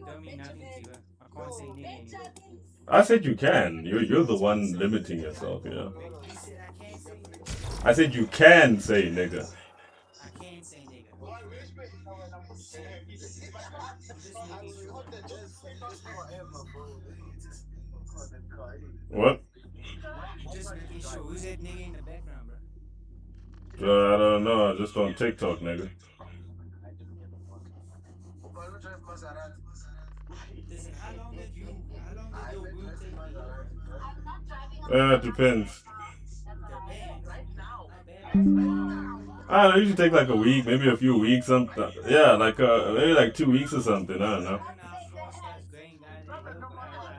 Don't mean nothing to you. I can't say nigga anymore. I said you can. You're the one limiting yourself. Wait, you said I can't say nigga? I said you can say nigga. I can say nigga. I'm just making sure. What? I'm just making sure. Who's that nigga in the background, bro? I don't know. Just on TikTok, nigga. Listen, how long did your route take you? It depends. Depends. How bad was it? I don't know. Usually take like a week, maybe a few weeks, something. Yeah, like maybe like 2 weeks or something. I don't know. You know how fast starts going, guys. I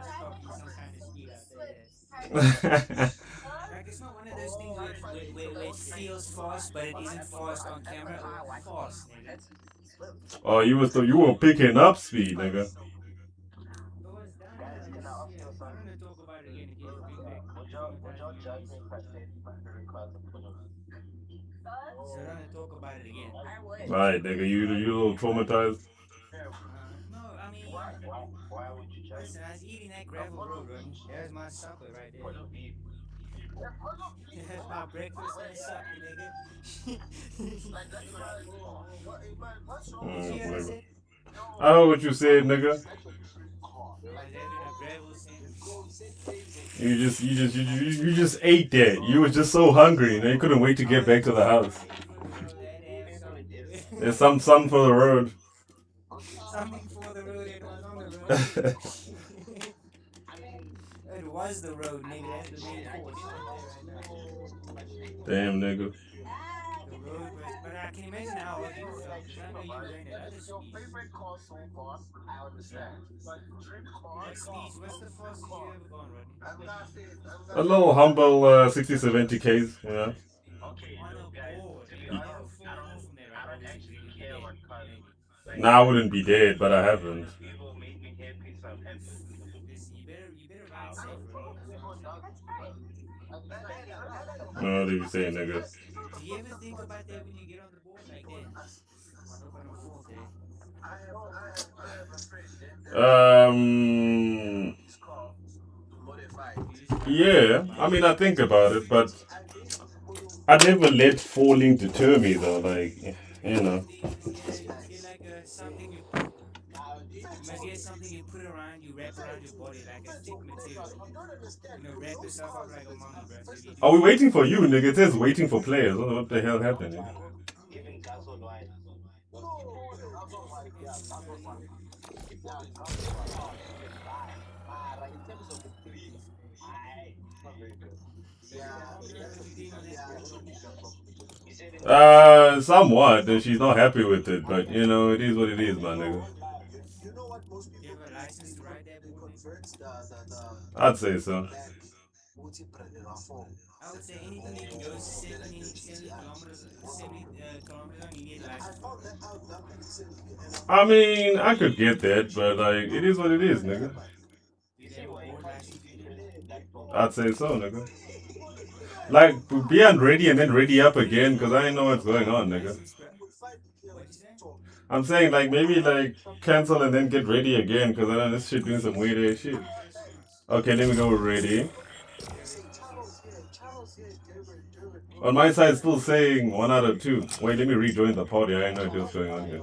stopped in some kind of speed after that. Like it's not one of those things where it feels fast, but it isn't fast on camera. Fast, nigga. Oh, you were picking up speed, nigga. It was done. I just yeah. I don't want to talk about it again in case it brings back traumatizing memories. So I don't want to talk about it again. Alright, nigga, you a little traumatized. No, I mean, listen, I was eating that gravel road, Rodney. There's my supper right there. That's my breakfast and supper, nigga. Did you hear what I Nigga. said? I heard what you said, nigga. I was having a gravel sandwich. You just ate that. You was just so hungry, and you couldn't wait to I get was back to the I was house. hungry for the road. I had to have something. There's something for the road. Something for the road. It was on the road. It was the road, nigga. That's the main force right there, right now. Damn, nigga. The road was, but I can imagine how old you felt, because I know you were going at other speeds. What speeds? What's the fastest you ever gone, Rodney? A little humble 60, 70 Ks, you know. On a board. You've never fallen off from that, right? Obviously, because then you'd be dead, maybe. Nah, I wouldn't be dead, but I haven't. Listen, you better ride safe, Rodney. That's what I'm telling you. What are you saying, nigga? Do you ever think about that when you get on the board? Like, damn, I hope I don't fall today. Um, You just ride it like a yeah. I bike. mean, I think about it, but I never let falling deter me, though. Like, you know. You must get like a something you must get something you put around, you wrap around your body like a thick material. Wrap yourself up like a mummy, bro. So if you do Are we fall, waiting for you, nigga? It says waiting for players. What the hell happened, nigga? it's just trying to. Does your mom know you being on that board, Rodney? Somewhat. She's not happy with it, but you know, it is what it is, my nigga. Do you have a license to ride that board, maybe? I'd say so. I would say anything that can go 70 kilometers, 70 kilometers on, you need a license for, Rodney. I mean, I could get that, but like, it is what it is, nigga. You have to have a board license to do that. I'd say so, nigga. Like, be unready and then ready up again, cause I ain't know what's going on, nigga. License, bro. What'd you say? I'm saying like maybe like cancel and then get ready again, cause I know this shit doing some weird ass shit. Refresh accounts. Okay, let me go with ready. Yeah, refresh accounts. On my side, still saying 1 out of 2. Wait, let me rejoin the party. I didn't know what was going on here.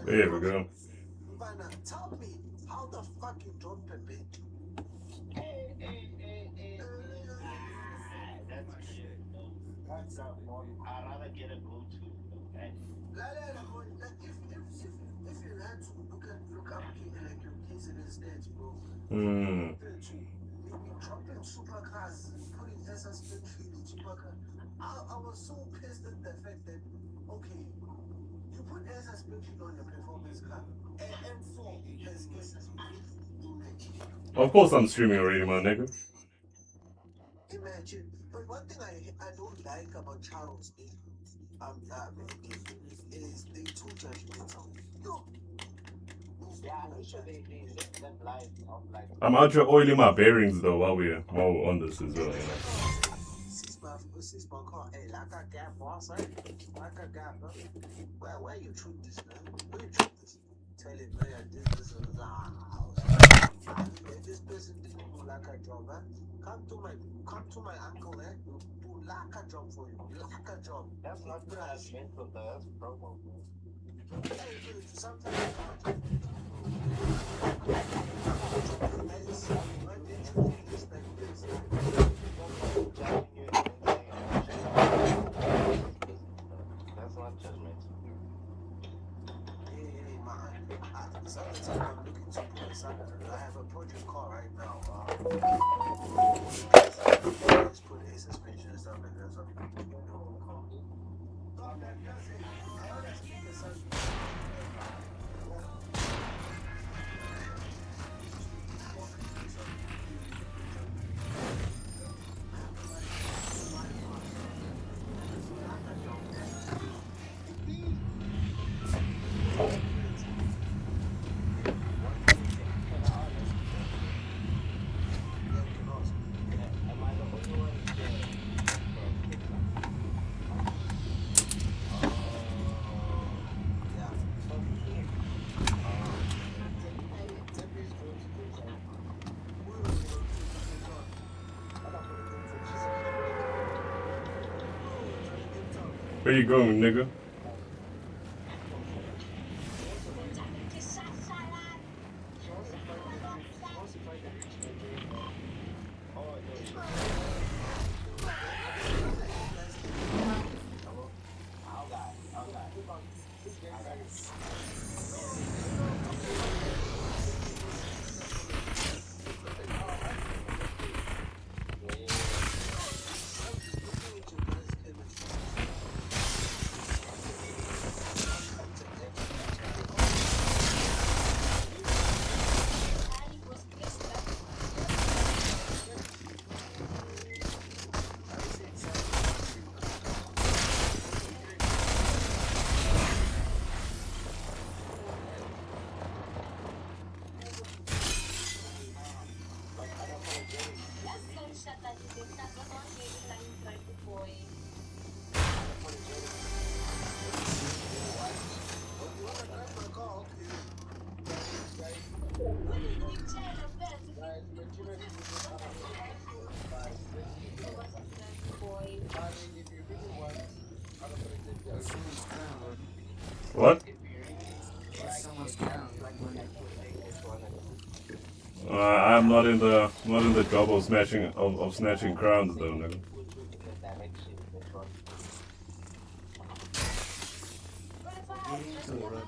There we go. Move my shit. Hmm. Of course I'm streaming already, my nigga. I'm out here oiling my bearings though while we're on this as well, you know. Where you going, nigga? What's someone's crown, bro? What? What's someone's crown? I'm not in the job of snatching crowns though, nigga. Get into it, bro.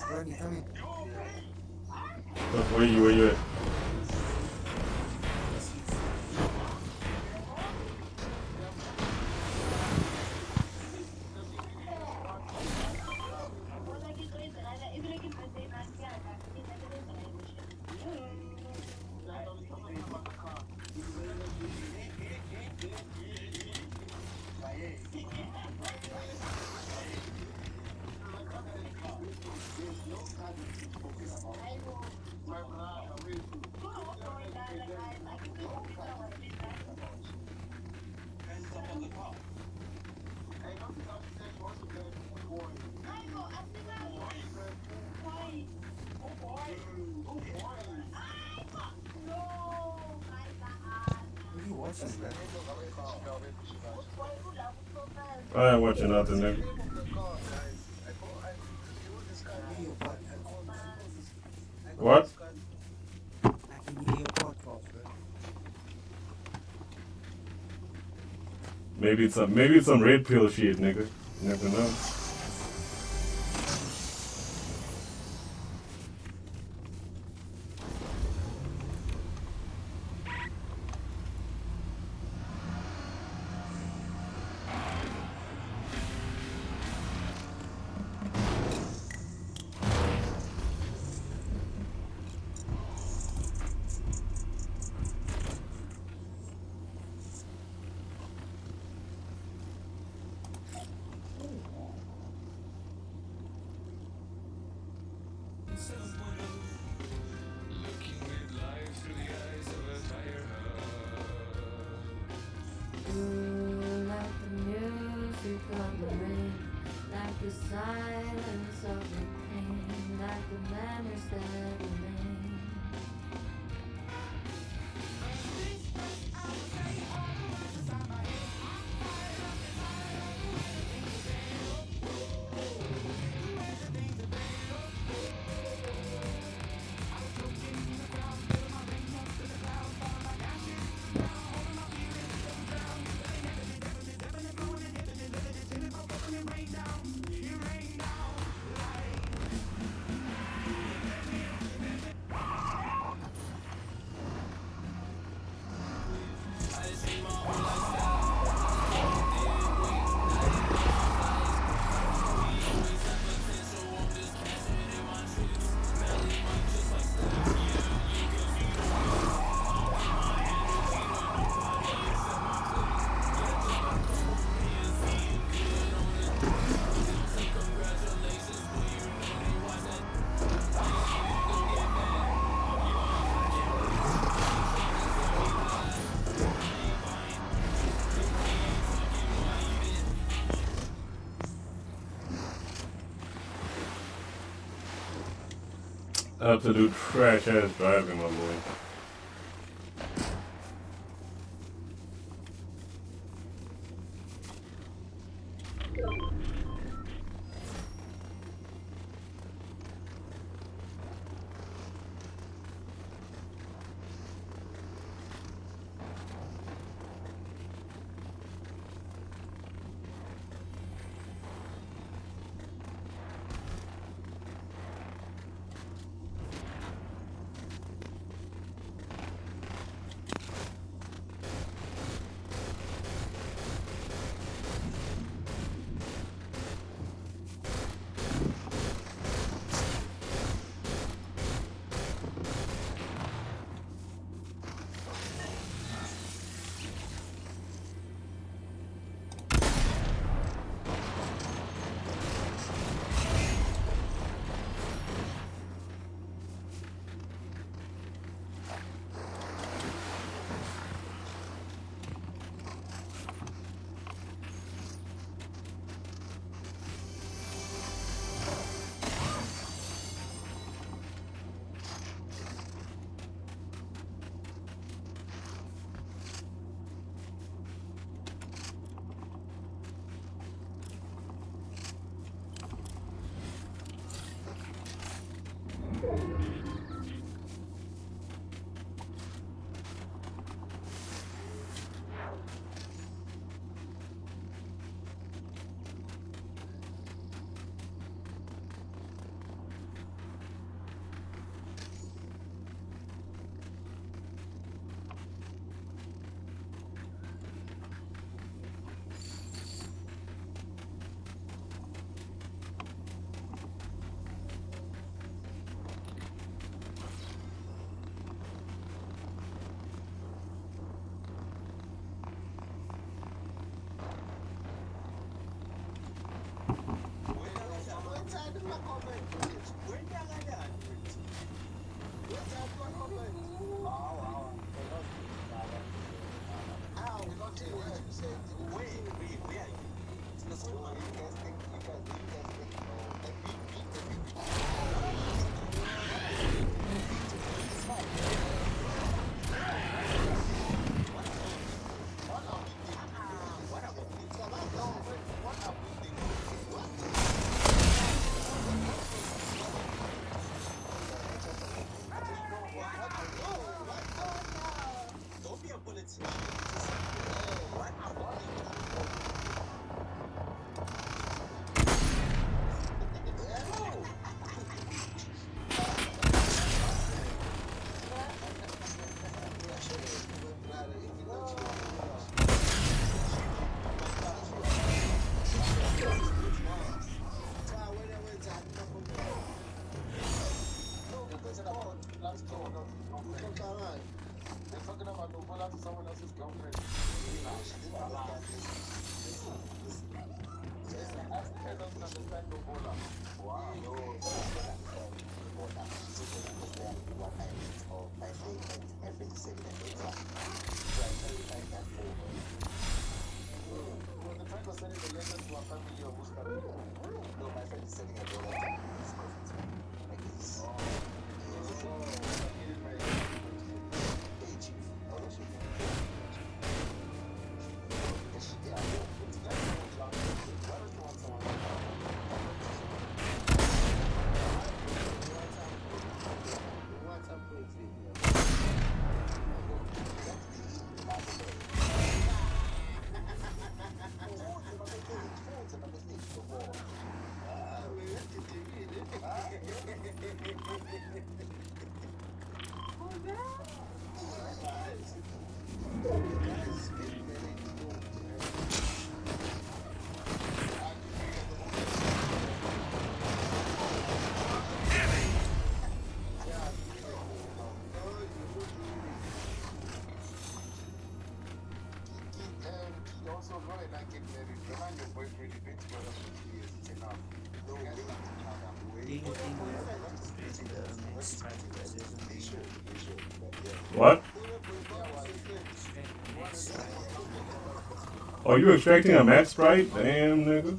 Rodney, come in. Where you at? What are you watching, bro? I ain't watching nothing, nigga. I can hear your podcast. What? I can hear your podcast, bro. Maybe it's some red pill shit, nigga. You never know. Like the music of the rain, like the silence of the pain, like the memories that remain. Absolute trash ass driving, my boy. Do you think we're experiencing the max sprite because there's no green? What? Extracting the max sprite. Are you extracting a max sprite? Damn, nigga.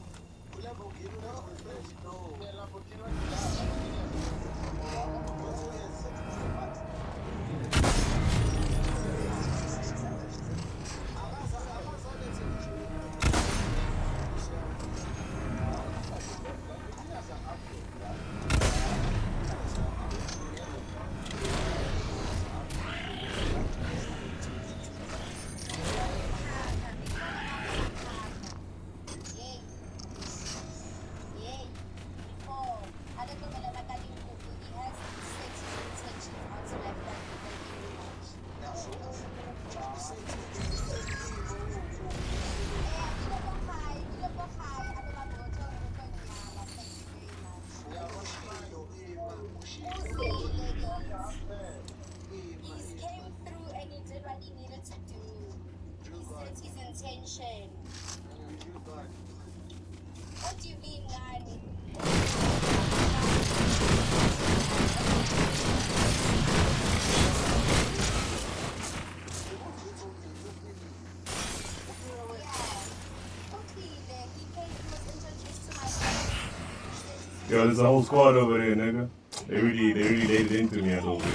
Yo, there's a whole squad over there, nigga. They really dated into me a little bit.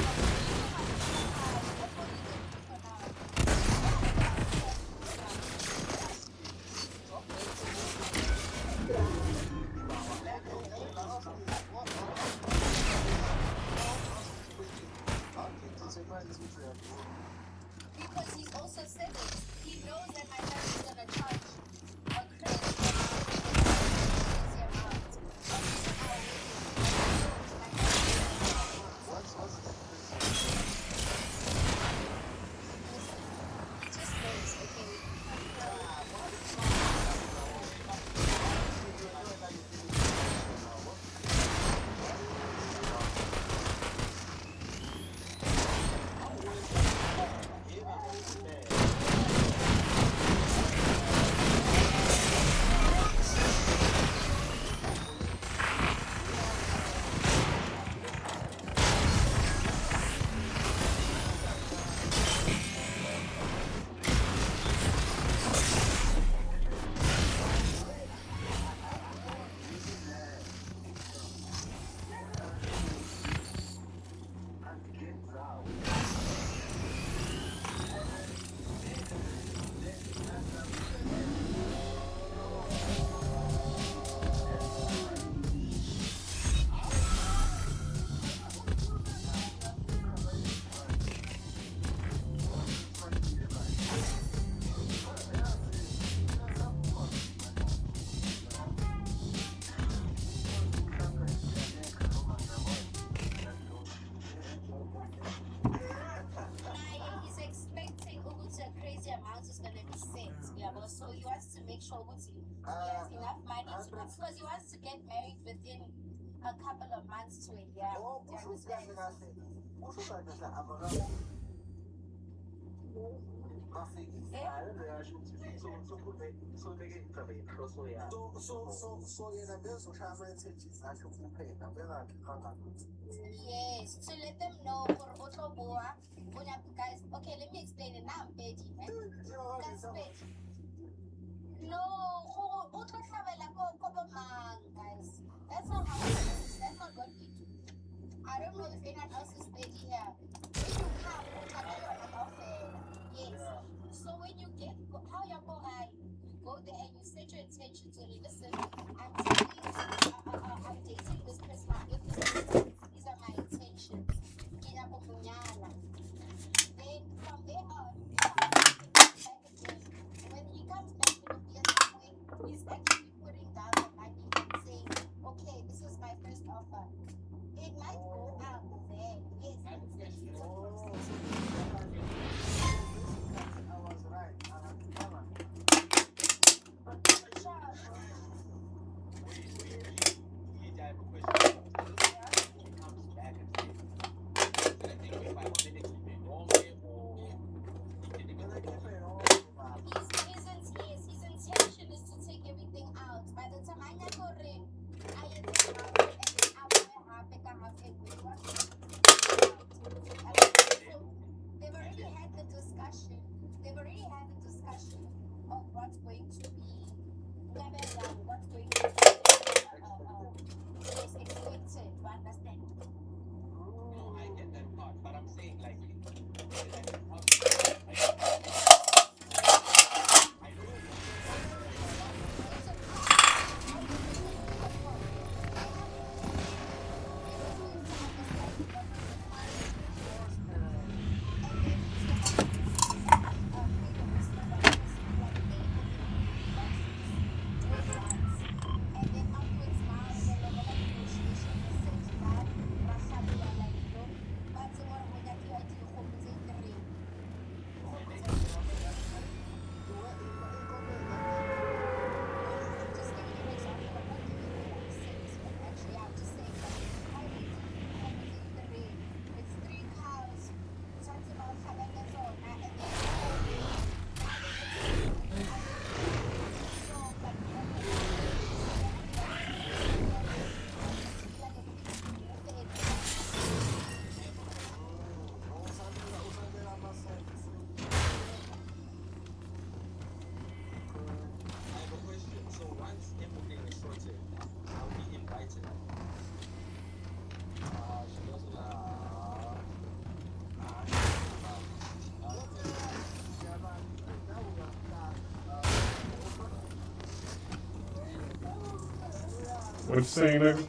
What you saying, nigga?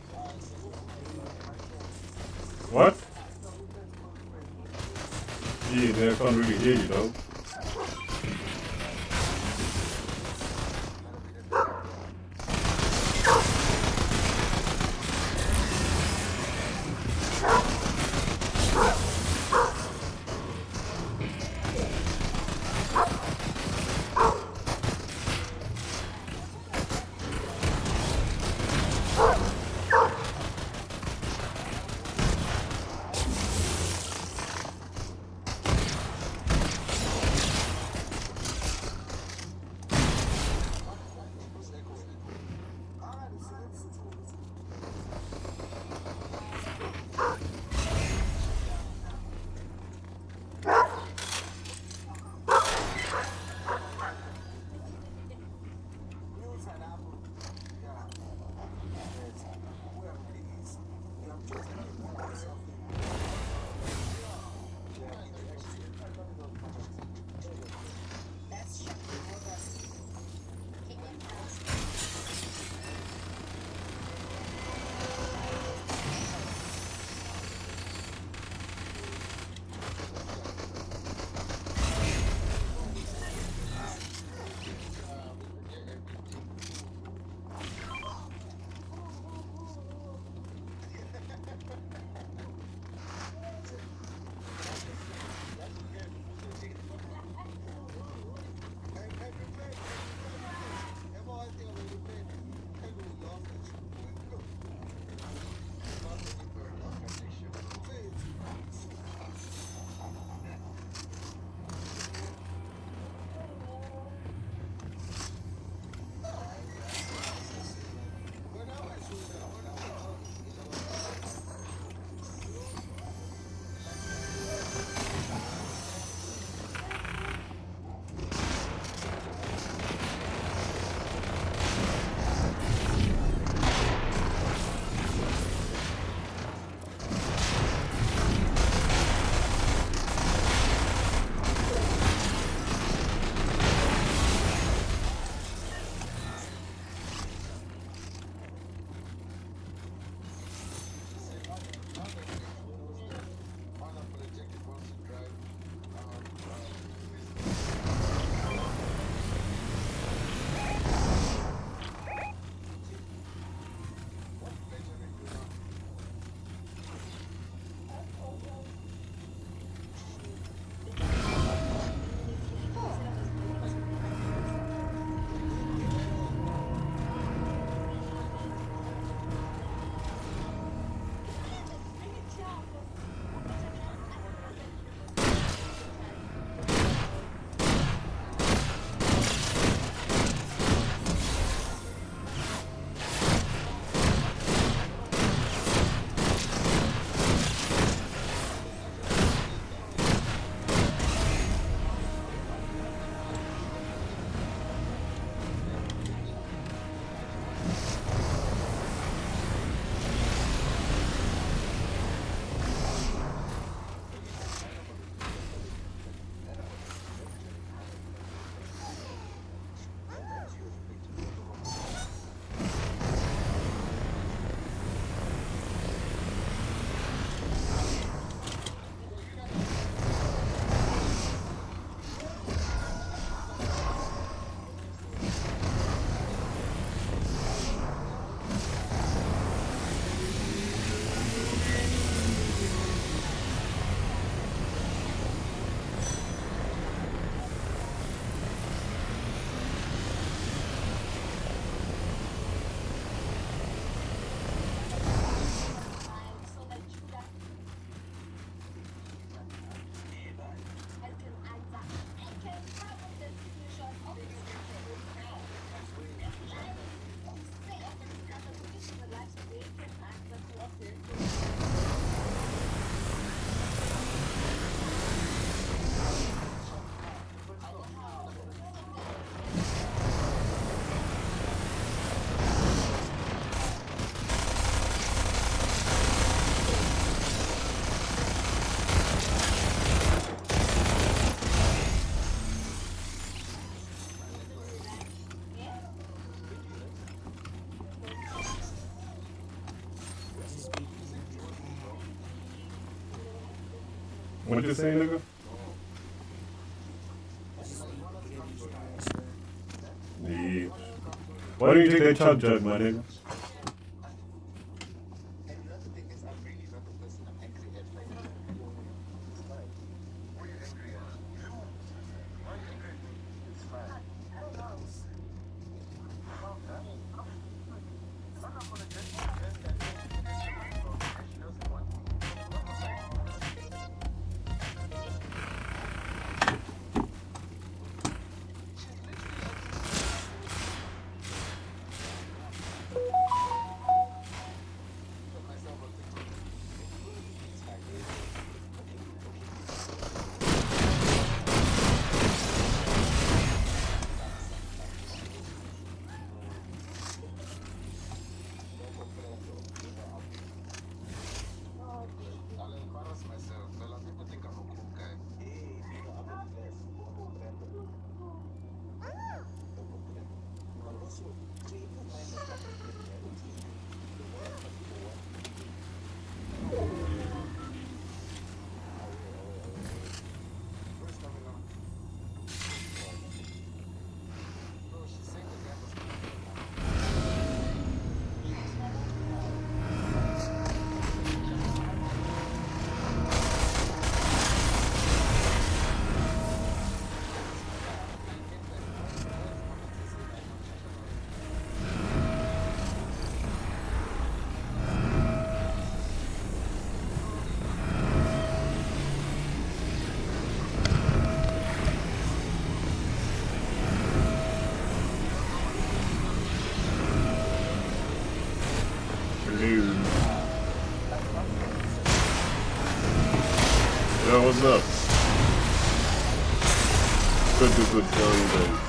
What? Yeah, man, I can't really hear you though. What you saying, nigga? Just be really trash, bro. Yeah. Why don't you take that chug jug, my nigga? Dude. Yo, what's up? Good. How are you guys?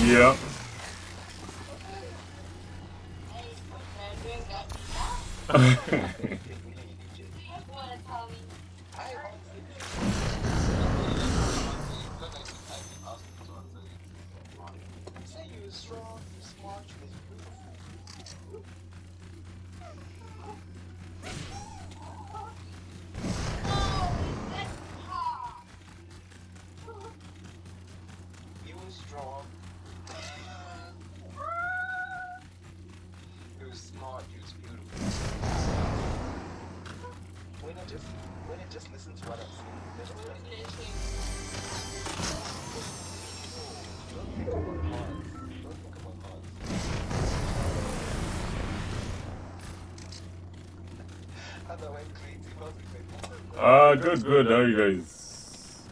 Yeah. Good. How are you guys?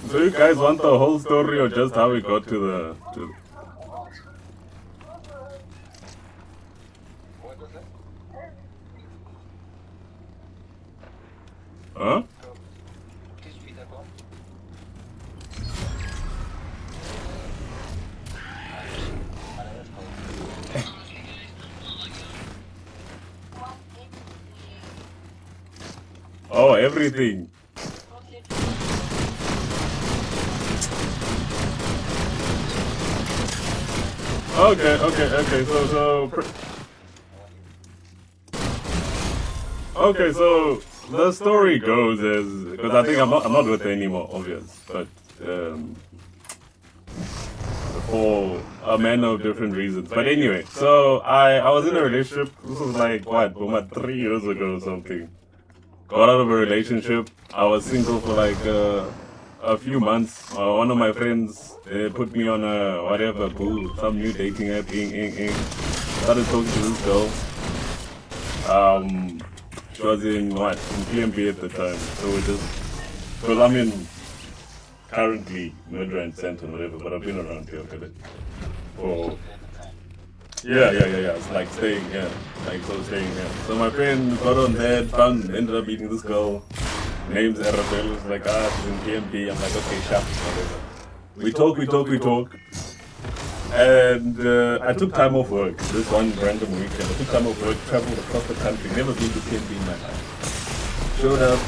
So you guys want the whole story or just how we got to the Huh? Oh, everything. Okay. Okay, so the story goes is because I think I'm not with her anymore, obvious, but for a man of different reasons. But anyway, so I was in a relationship. This was like what, about 3 years ago or something. Got out of a relationship. I was single for like a few months. One of my friends put me on a whatever, some new dating app. Started talking to this girl. She was in what, in PMB at the time. So we just, because I'm in currently Midrand Center, whatever, but I've been around here for a bit. For yeah. It's like staying here, staying here. So my friend got on there, ended up meeting this girl. Name's Arabelle. Was like, she's in PMP. I'm like, okay, sharp, whatever. We talk. And I took time off work this one random weekend. I took time off work, traveled across the country, never been to PMP in my life. Showed up,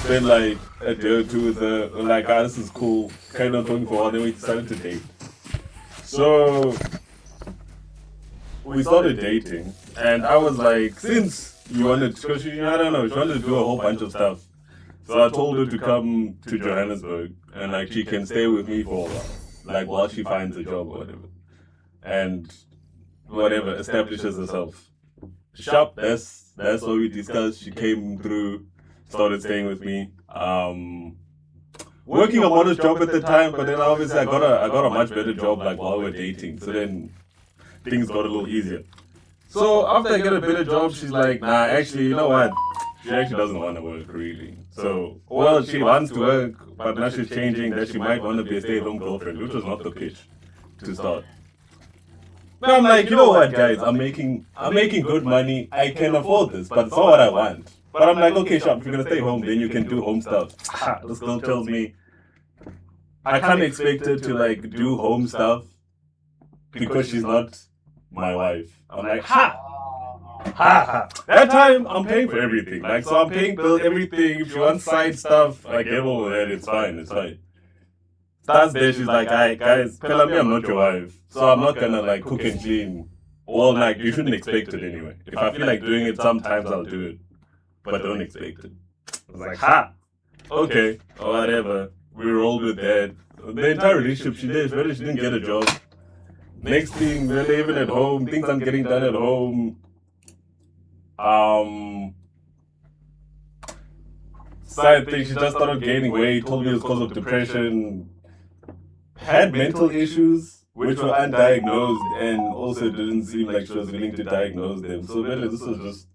spent like a day or two with her, like, this is cool, kind of talking for a while, then we decided to date. So we started dating, and I was like, since you wanted, because she wanted to do a whole bunch of stuff. So I told her to come to Johannesburg, and like she can stay with me for a while, like while she finds a job or whatever, and whatever, establishes herself. Sharp, that's what we discussed. She came through, started staying with me. Working a modest job at the time, but then obviously I got a much better job like while we were dating. So then things got a little easier. So after I get a better job, she's like, nah, actually, you know what? She actually doesn't want to work really. So, well, she wants to work, but now she's changing that she might want to be a stay-at-home girlfriend, which was not the pitch to start. But I'm like, you know what, guys? I'm making good money. I can afford this, but it's not what I want. But I'm like, okay, sharp. If you're gonna stay home, then you can do home stuff. This girl tells me I can't expect her to like do home stuff because she's not my wife. I'm like, That time I'm paying for everything. Like, so I'm paying bills, everything. If she wants side stuff, I get over that. It's fine. Starts there, she's like, alright, guys, tell me I'm not your wife. So I'm not gonna like cook and clean all night. You shouldn't expect it anyway. If I feel like doing it, sometimes I'll do it. But don't expect it. I was like, okay, or whatever. We rolled with that. The entire relationship, she didn't get a job. Next thing, we're living at home. Things I'm getting done at home. Side thing, she just started gaining weight. Told me it was because of depression. Had mental issues, which were undiagnosed, and also didn't seem like she was willing to diagnose them. So really, this was just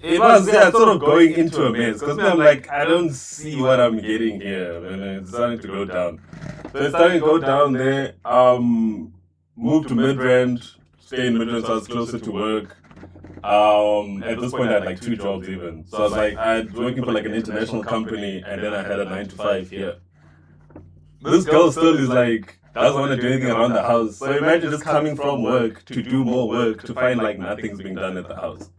it was sort of going into a mess because I'm like, I don't see what I'm getting here, and it's starting to go down. So it's starting to go down there. Moved to Midrand, stay in Midrand, so I was closer to work. At this point, I had like 2 jobs even. So I was like, I was working for like an international company, and then I had a 9 to 5 here. This girl still is like, doesn't want to do anything around the house. So imagine just coming from work to do more work to find like nothing's being done at the house.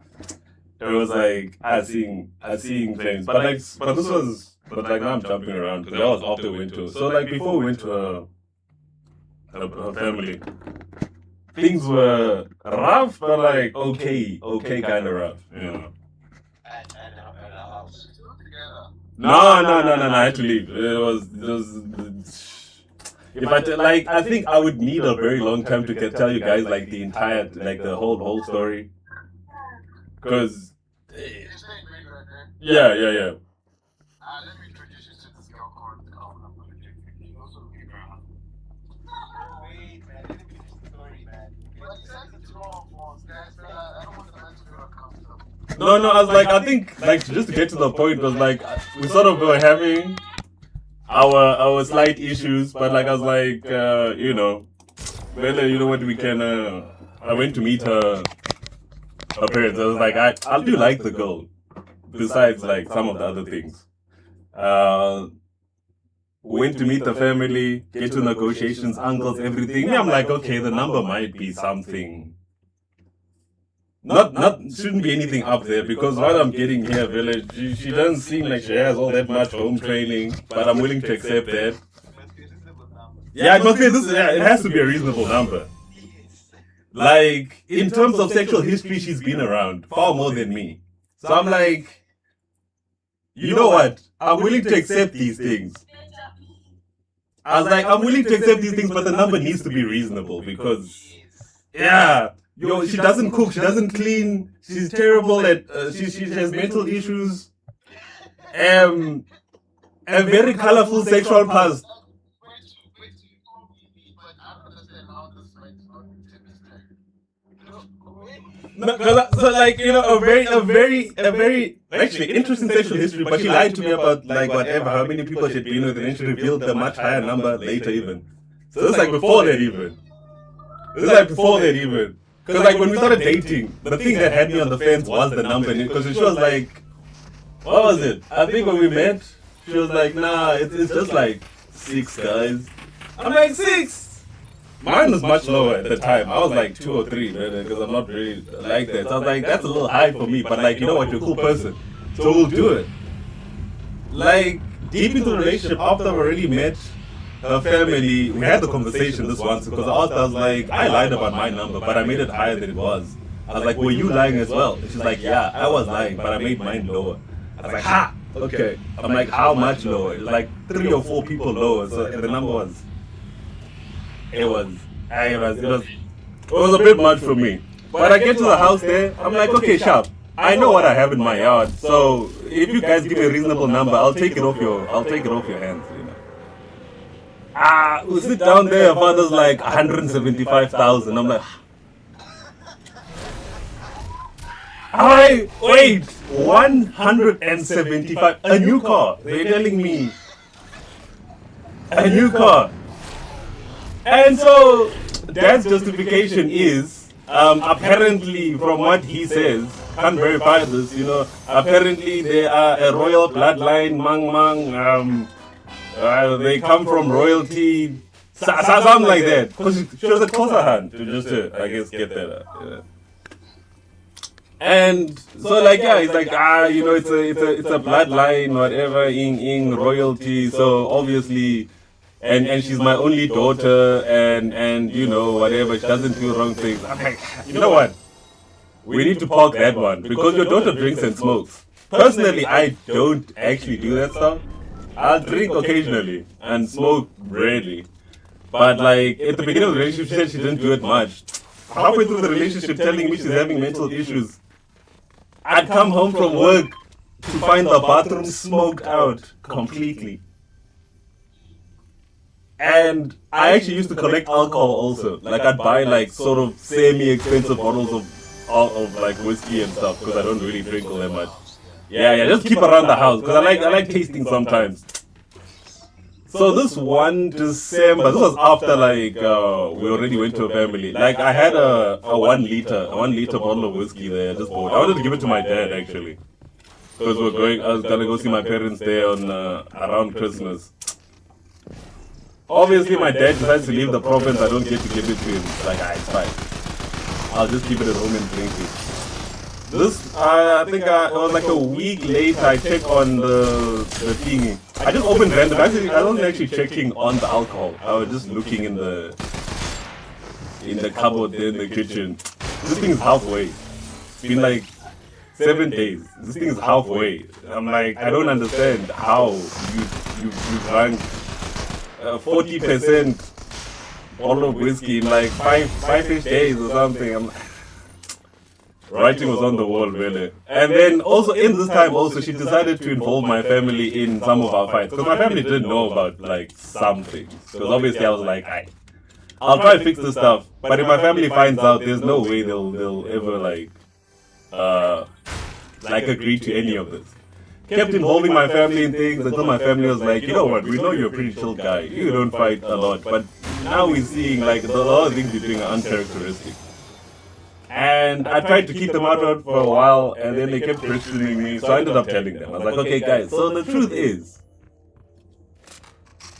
It was like I seeing things, but now I'm jumping around because that was after we went to. So like before we went to her family, things were rough, but like okay, kind of rough, you know. No. I had to leave. It was if I think I would need a very long time to tell you guys like the entire the whole story, because yeah. Let me introduce you to this girl called She also came around. Wait, man, let me finish the story, man. But you said it's wrong, boss, guys, but I don't want the man to feel uncomfortable. No, I was like, I think like just to get to the point was like we sort of were having our slight issues, but like I was like, you know what, we can. I went to meet her parents. I was like, I do like the girl, besides like some of the other things. Went to meet the family, get to negotiations, uncles, everything. I'm like, okay, the number might be something. Not shouldn't be anything up there because what I'm getting here, village, she doesn't seem like she has all that much home training, but I'm willing to accept that. Yeah, it must be this. Yeah, it has to be a reasonable number. Like in terms of sexual history, she's been around far more than me. So I'm like, you know what? I'm willing to accept these things. I was like, I'm willing to accept these things, but the number needs to be reasonable because, yeah, yo, she doesn't cook, she doesn't clean, she's terrible at, she has mental issues, a very colorful sexual past. Wait till you call me, but I don't understand how this makes not Tim's No, so like a very actually interesting sexual history. But she lied to me about like whatever, how many people she'd been with, and then she revealed a much higher number later even. So this is like before that even. This is like before that even. Because like when we started dating, the thing that had me on the fence was the number. Because she was like, what was it? I think when we met, she was like, nah, it's just like 6 guys. I'm like 6. Mine was much lower at the time. I was like 2 or 3, because I'm not really like that. So I was like, that's a little high for me. But like, you know what, you're a cool person, so we'll do it. Like deep into the relationship, after I've already met her family, we had the conversation this once because I was like, I lied about my number, but I made it higher than it was. I was like, were you lying as well? And she's like, yeah, I was lying, but I made mine lower. I was like, ha, okay. I'm like, how much lower? It was like 3 or 4 people lower. So the number was. It was a bit much for me. But I get to the house there, I'm like, okay, sharp. I know what I have in my yard, so if you guys give me a reasonable number, I'll take it off your hands, you know. We sit down there, father's like 175,000. I'm like, wait, 175, a new car. They're telling me a new car. And so Dad's justification is apparently, from what he says, can't verify this, you know, apparently they are a royal bloodline, Mang, they come from royalty, something like that. Because she was a Kosahan to just, I guess, get that. Yeah. And so, like, yeah, it's like, you know, it's a bloodline, whatever, in royalty, so obviously. And she's my only daughter, and you know, whatever, she doesn't do wrong things. I'm like, you know what? We need to park that one because your daughter drinks and smokes. Personally, I don't actually do that stuff. I'll drink occasionally and smoke rarely. But like at the beginning of the relationship, she said she didn't do it much. Halfway through the relationship, telling me she's having mental issues. I'd come home from work to find the bathroom smoked out completely. And I actually used to collect alcohol also. Like I'd buy like sort of semi-expensive bottles of like whiskey and stuff because I don't really drink all that much. Yeah, just keep around the house because I like tasting sometimes. So this one December, this was after like we already went to a family. Like I had a 1 liter bottle of whiskey there. Just bought. I wanted to give it to my dad actually because I was gonna go see my parents there on around Christmas. Obviously, my dad decides to leave the province. I don't get to give it to him. It's like, it's fine. I'll just keep it at home and drink it. This, I think it was like a week later, I checked on the thingy. I just opened random. Actually, I wasn't actually checking on the alcohol. I was just looking in the cupboard there in the kitchen. This thing is halfway. It's been like 7 days. This thing is halfway. I'm like, I don't understand how you drank 40% bottle of whiskey in like five-ish days or something. Writing was on the wall, really. And then also in this time, also she decided to involve my family in some of our fights because my family didn't know about like some things. Because obviously I was like, I'll try to fix this stuff, but if my family finds out, there's no way they'll ever like agree to any of this. Kept involving my family in things until my family was like, you know what, we know you're a pretty chill guy. You don't fight a lot, but now we're seeing like a lot of things you're doing are uncharacteristic. And I tried to keep them out of it for a while, and then they kept questioning me, so I ended up telling them. I was like, okay guys, so the truth is,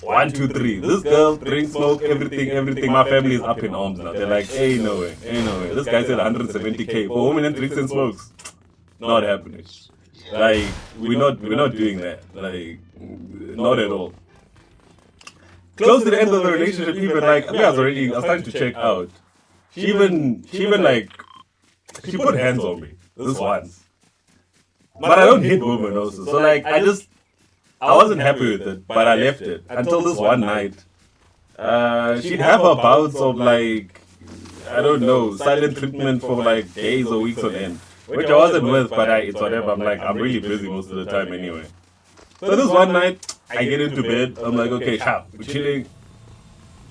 1, 2, 3, this girl drinks, smoke, everything, my family is up in arms now. They're like, ain't no way. This guy said 170K for women and drinks and smokes. Not happening. Like, we're not doing that. Like, not at all. close to the end of the relationship, even like I was starting to check out. She even like she put hands on me this once. But I don't hit women also. So like I wasn't happy with it, but I left it until this one night. She'd have her bouts of like I don't know, silent treatment for like days or weeks on end. Which I wasn't with, but it's whatever. I'm like, I'm really busy most of the time anyway. So this one night, I get into bed. I'm like, okay, sharp, we're chilling.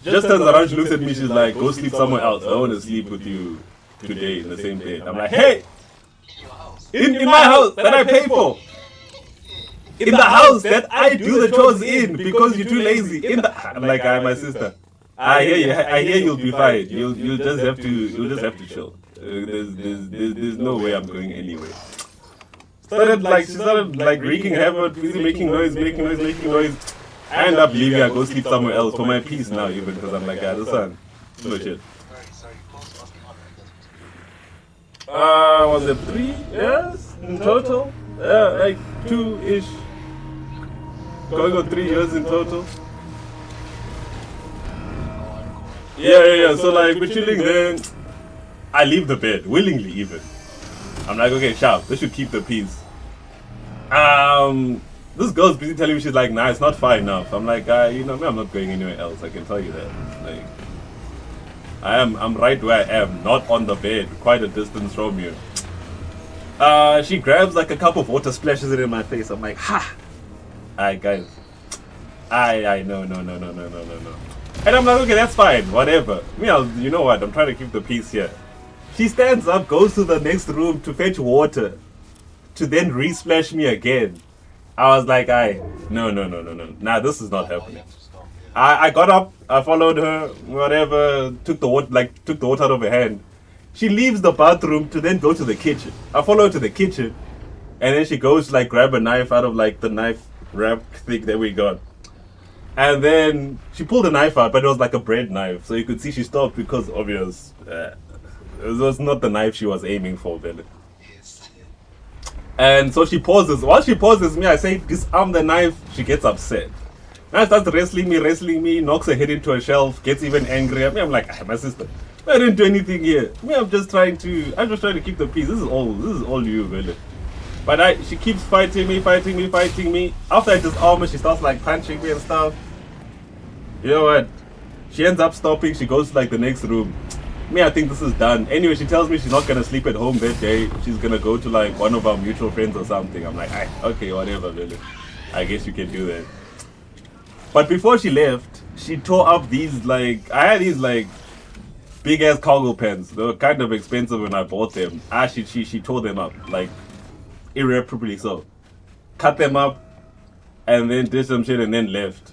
Just turns around, she looks at me, she's like, go sleep somewhere else. I don't want to sleep with you today in the same bed. I'm like, hey! In my house that I pay for. In the house that I do the chores in because you're too lazy. I'm like, my sister. I hear you. I hear you'll be fine. You'll just have to chill. There's no way I'm going anywhere. She started like wreaking havoc, busy making noise. I end up leaving. I go sleep somewhere else for my peace now, even because I'm like, this son, no shit. Sorry, close to asking how many Was it 3 years in total? Yeah, like 2-ish. Going on 3 years in total. Yeah. So like we're chilling there. I leave the bed willingly, even. I'm like, okay, sharp. They should keep the peace. This girl's busy telling me she's like, nah, it's not far enough. I'm like, you know me, I'm not going anywhere else. I can tell you that. Like, I'm right where I am, not on the bed, quite a distance from you. She grabs like a cup of water, splashes it in my face. I'm like, ha! Alright, guys. No. And I'm like, okay, that's fine, whatever. You know what? I'm trying to keep the peace here. She stands up, goes to the next room to fetch water, to then re-splash me again. I was like, no. Nah, this is not happening. I got up, I followed her, whatever, took the water out of her hand. She leaves the bathroom to then go to the kitchen. I follow her to the kitchen, and then she goes to like grab a knife out of like the knife wrap thing that we got. And then she pulled a knife out, but it was like a bread knife. So you could see she stopped because obvious. It was not the knife she was aiming for, Billy. And so she pauses. While she pauses me, I say, disarm the knife. She gets upset. Now starts wrestling me, knocks her head into a shelf, gets even angrier. I'm like, my sister, I didn't do anything here. I'm just trying to keep the peace. This is all you, Billy. But she keeps fighting me. After I disarm her, she starts like punching me and stuff. You know what? She ends up stopping. She goes to like the next room. I think this is done. Anyway, she tells me she's not gonna sleep at home that day. She's gonna go to like one of our mutual friends or something. I'm like, okay, whatever, Lily. I guess you can do that. But before she left, she tore up these like I had these like big ass cargo pants. They were kind of expensive when I bought them. She tore them up like irreparably so. Cut them up and then did some shit and then left.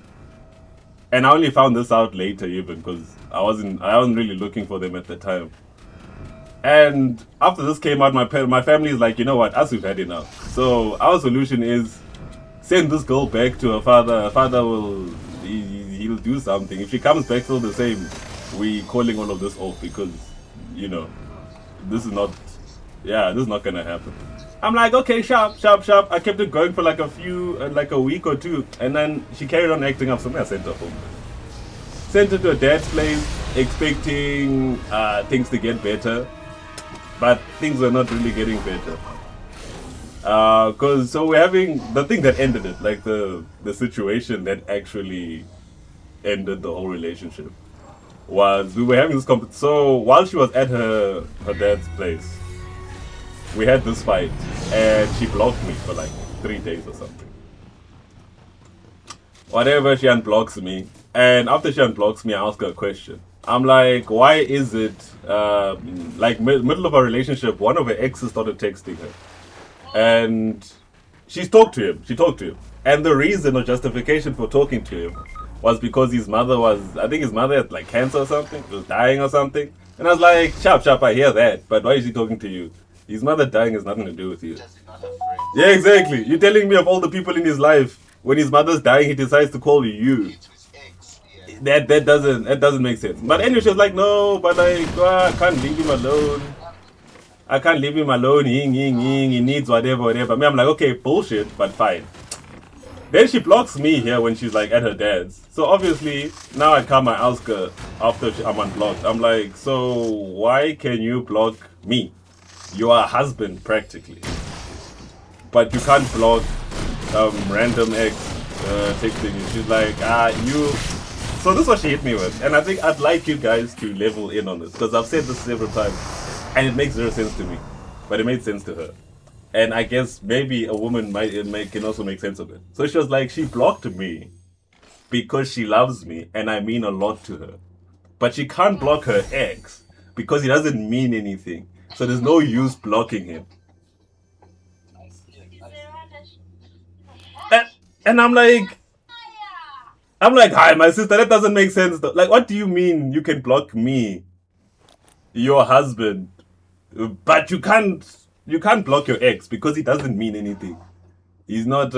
And I only found this out later even because I wasn't really looking for them at the time. And after this came out, my family is like, you know what, us we've had enough. So our solution is send this girl back to her father. Her father he'll do something. If she comes back still the same, we calling all of this off because, you know, this is not gonna happen. I'm like, okay, sharp. I kept it going for like a week or two, and then she carried on acting up. So I sent her home. Sent her to her dad's place, expecting things to get better, but things were not really getting better. So we're having the thing that ended it, like the situation that actually ended the whole relationship, was we were having this so while she was at her dad's place, we had this fight, and she blocked me for like 3 days or something. Whatever, she unblocks me. And after she unblocks me, I ask her a question. I'm like, why is it, like middle of a relationship, one of her exes started texting her. And she talked to him. And the reason or justification for talking to him was because his mother had like cancer or something, was dying or something. And I was like, sharp, I hear that, but why is he talking to you? His mother dying has nothing to do with you. Yeah, exactly. You're telling me of all the people in his life, when his mother's dying, he decides to call you. That doesn't make sense. But anyway, she was like, no, but I can't leave him alone. I can't leave him alone. He needs whatever. I'm like, okay, bullshit, but fine. Then she blocks me here when she's like at her dad's. So obviously now I come, I ask her after I'm unblocked. I'm like, so why can you block me? You are a husband practically, but you can't block random ex texting you. She's like, you. So this is what she hit me with, and I think I'd like you guys to level in on this because I've said this several times, and it makes zero sense to me, but it made sense to her. And I guess maybe a woman can also make sense of it. So she was like, she blocked me because she loves me and I mean a lot to her. But she can't block her ex because he doesn't mean anything. So there's no use blocking him. And, and I'm like, hi, my sister, that doesn't make sense. Though. Like, what do you mean you can block me, your husband, but you can't block your ex because he doesn't mean anything. He's not.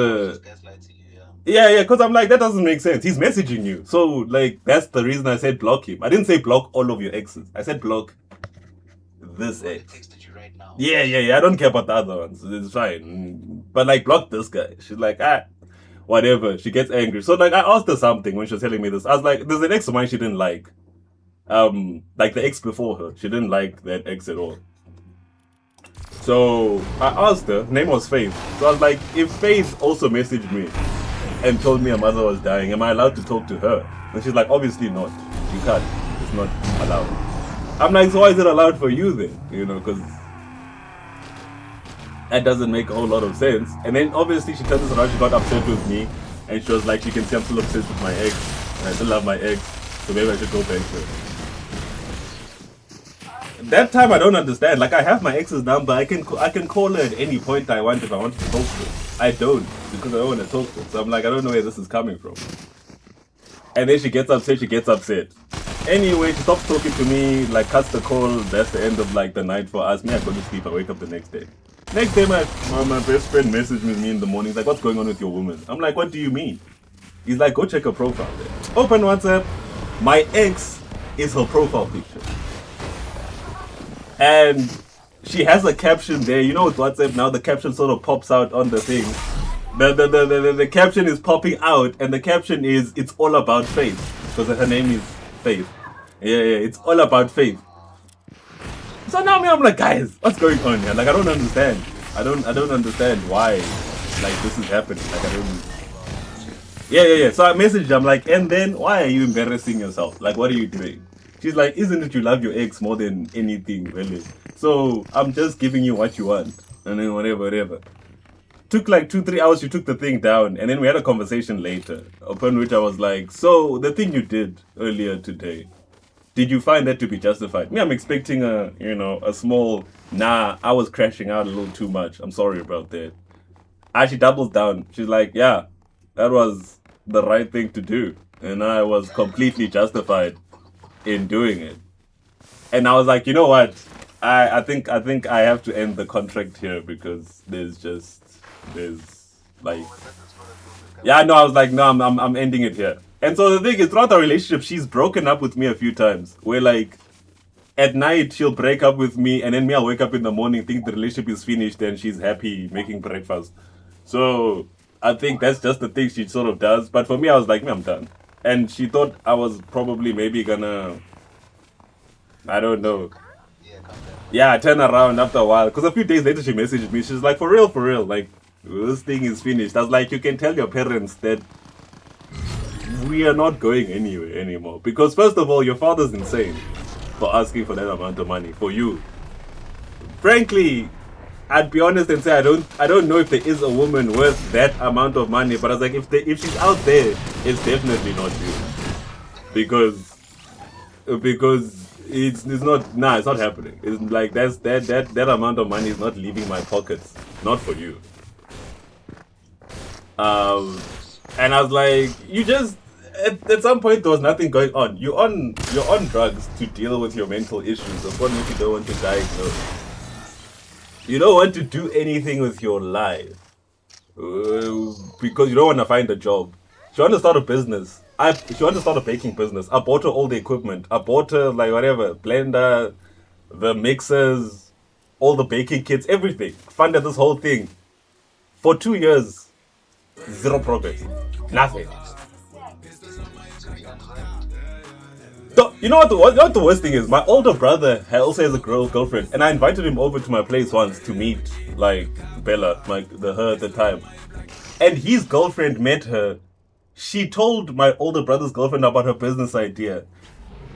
Yeah, because I'm like, that doesn't make sense. He's messaging you. So, like, that's the reason I said block him. I didn't say block all of your exes. I said block this ex. Yeah. I don't care about the other ones. It's fine. But, like, block this guy. She's like, whatever. She gets angry. So, like, I asked her something when she was telling me this. I was like, there's an ex of mine she didn't like. Like the ex before her. She didn't like that ex at all. So, I asked her. Her name was Faith. So, I was like, if Faith also messaged me and told me her mother was dying, am I allowed to talk to her? And she's like, obviously not. You can't. It's not allowed. I'm like, so why is it allowed for you then? Because that doesn't make a whole lot of sense. And then obviously she turns around, she got upset with me, and she was like, she can see I'm still obsessed with my ex, and I still love my ex, so maybe I should go back to her. That time I don't understand. Like I have my ex's number, I can call her at any point I want if I want to talk to her. I don't because I don't want to talk to her. So I'm like, I don't know where this is coming from. And then she gets upset. Anyway, she stops talking to me, like cuts the call. That's the end of like the night for us. Me, I go to sleep. I wake up the next day. Next day, my best friend messaged me in the morning. He's like, what's going on with your woman? I'm like, what do you mean? He's like, go check her profile there. Open WhatsApp. My ex is her profile picture. And she has a caption there. You know with WhatsApp now, the caption sort of pops out on the thing. The caption is popping out, and the caption is, it's all about Faith. Because her name is Faith. Yeah, it's all about Faith. So now I'm like, guys, what's going on here? Like, I don't understand. I don't understand why, like, this is happening. Like, I don't... Yeah. So I messaged her, I'm like, and then, why are you embarrassing yourself? Like, what are you doing? She's like, isn't it you love your ex more than anything, really? So I'm just giving you what you want. And then whatever. Took like 2-3 hours, she took the thing down. And then we had a conversation later, upon which I was like, so the thing you did earlier today, did you find that to be justified? Me, I'm expecting a small, I was crashing out a little too much. I'm sorry about that. She doubles down. She's like, yeah, that was the right thing to do. And I was completely justified in doing it. And I was like, you know what? I think I have to end the contract here because there's like, yeah, no, I was like, no, I'm ending it here. And so the thing is, throughout the relationship, she's broken up with me a few times. Where like, at night she'll break up with me, and then me, I'll wake up in the morning, think the relationship is finished, and she's happy making breakfast. So I think that's just the thing she sort of does. But for me, I was like, I'm done. And she thought I was probably maybe gonna, I don't know. Yeah, turn around after a while. Because a few days later she messaged me. She's like, for real, like, this thing is finished. I was like, you can tell your parents that we are not going anywhere anymore. Because first of all, your father's insane for asking for that amount of money for you. Frankly, I'd be honest and say I don't know if there is a woman worth that amount of money. But I was like, if she's out there, it's definitely not you. Because it's not it's not happening. It's like that amount of money is not leaving my pockets. Not for you. And I was like, you just at some point there was nothing going on. You're on drugs to deal with your mental issues, upon which you don't want to diagnose. You don't want to do anything with your life because you don't want to find a job. She wants to start a business. She wants to start a baking business. I bought her all the equipment. I bought her like whatever, blender, the mixers, all the baking kits, everything. Funded this whole thing for 2 years. Zero progress. Nothing. To be unranked. You know what the worst thing is? My older brother also has a girlfriend, and I invited him over to my place once to meet like Bella, her at the time. And his girlfriend met her. She told my older brother's girlfriend about her business idea.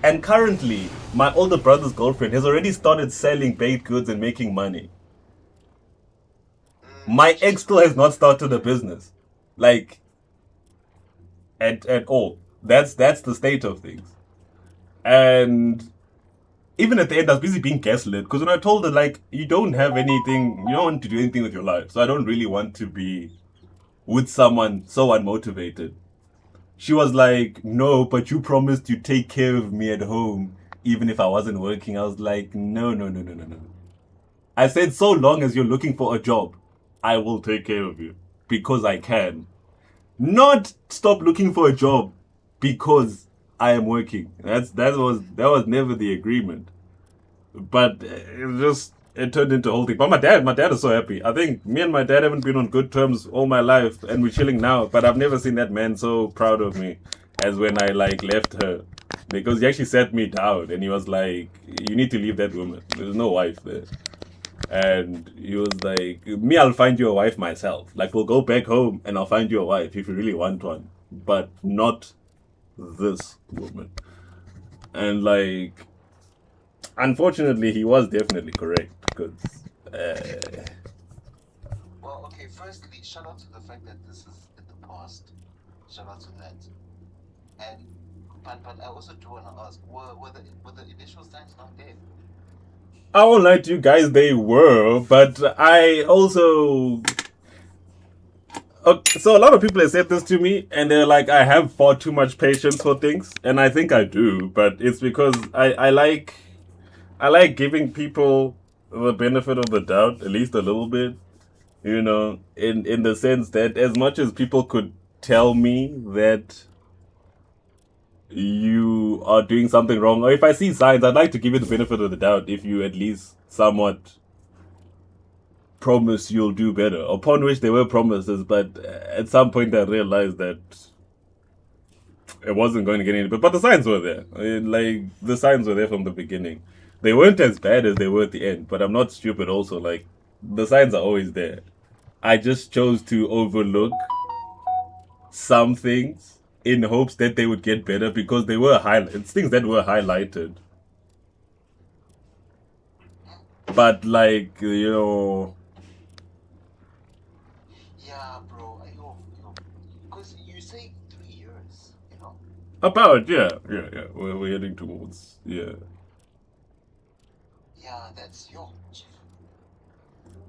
And currently, my older brother's girlfriend has already started selling baked goods and making money. My ex still has not started a business. Like at all. That's the state of things. And even at the end, I was busy being gaslit because when I told her like you don't have anything, you don't want to do anything with your life, so I don't really want to be with someone so unmotivated. She was like, "No, but you promised you'd take care of me at home, even if I wasn't working." I was like, "No, no, no, no, no, no." I said, "So long as you're looking for a job, I will take care of you because I can. Not stop looking for a job because I am working." That was never the agreement. But it turned into a whole thing. But my dad is so happy. I think me and my dad haven't been on good terms all my life, and we're chilling now. But I've never seen that man so proud of me as when I like left her, because he actually sat me down and he was like, "You need to leave that woman. There's no wife there." And he was like, "Me, I'll find you a wife myself. Like, we'll go back home and I'll find you a wife if you really want one, but not this woman." And like, unfortunately, he was definitely correct because. Well, okay, firstly, shout out to the fact that this is in the past. Shout out to that. And but I also do wanna ask, were the initial signs not there? I won't lie to you guys, they were, but I also. Okay, so a lot of people have said this to me, and they're like, I have far too much patience for things, and I think I do, but it's because I like giving people the benefit of the doubt, at least a little bit, in the sense that as much as people could tell me that you are doing something wrong, or if I see signs, I'd like to give you the benefit of the doubt if you at least somewhat promise you'll do better. Upon which there were promises, but at some point I realized that it wasn't going to get any better. But the signs were there. I mean, like, the signs were there from the beginning. They weren't as bad as they were at the end, but I'm not stupid also. Like, the signs are always there. I just chose to overlook some things in hopes that they would get better because they were it's things that were highlighted. But like, Yeah, bro. Because you say 3 years, about yeah. We're heading towards yeah. Yeah, that's your chief.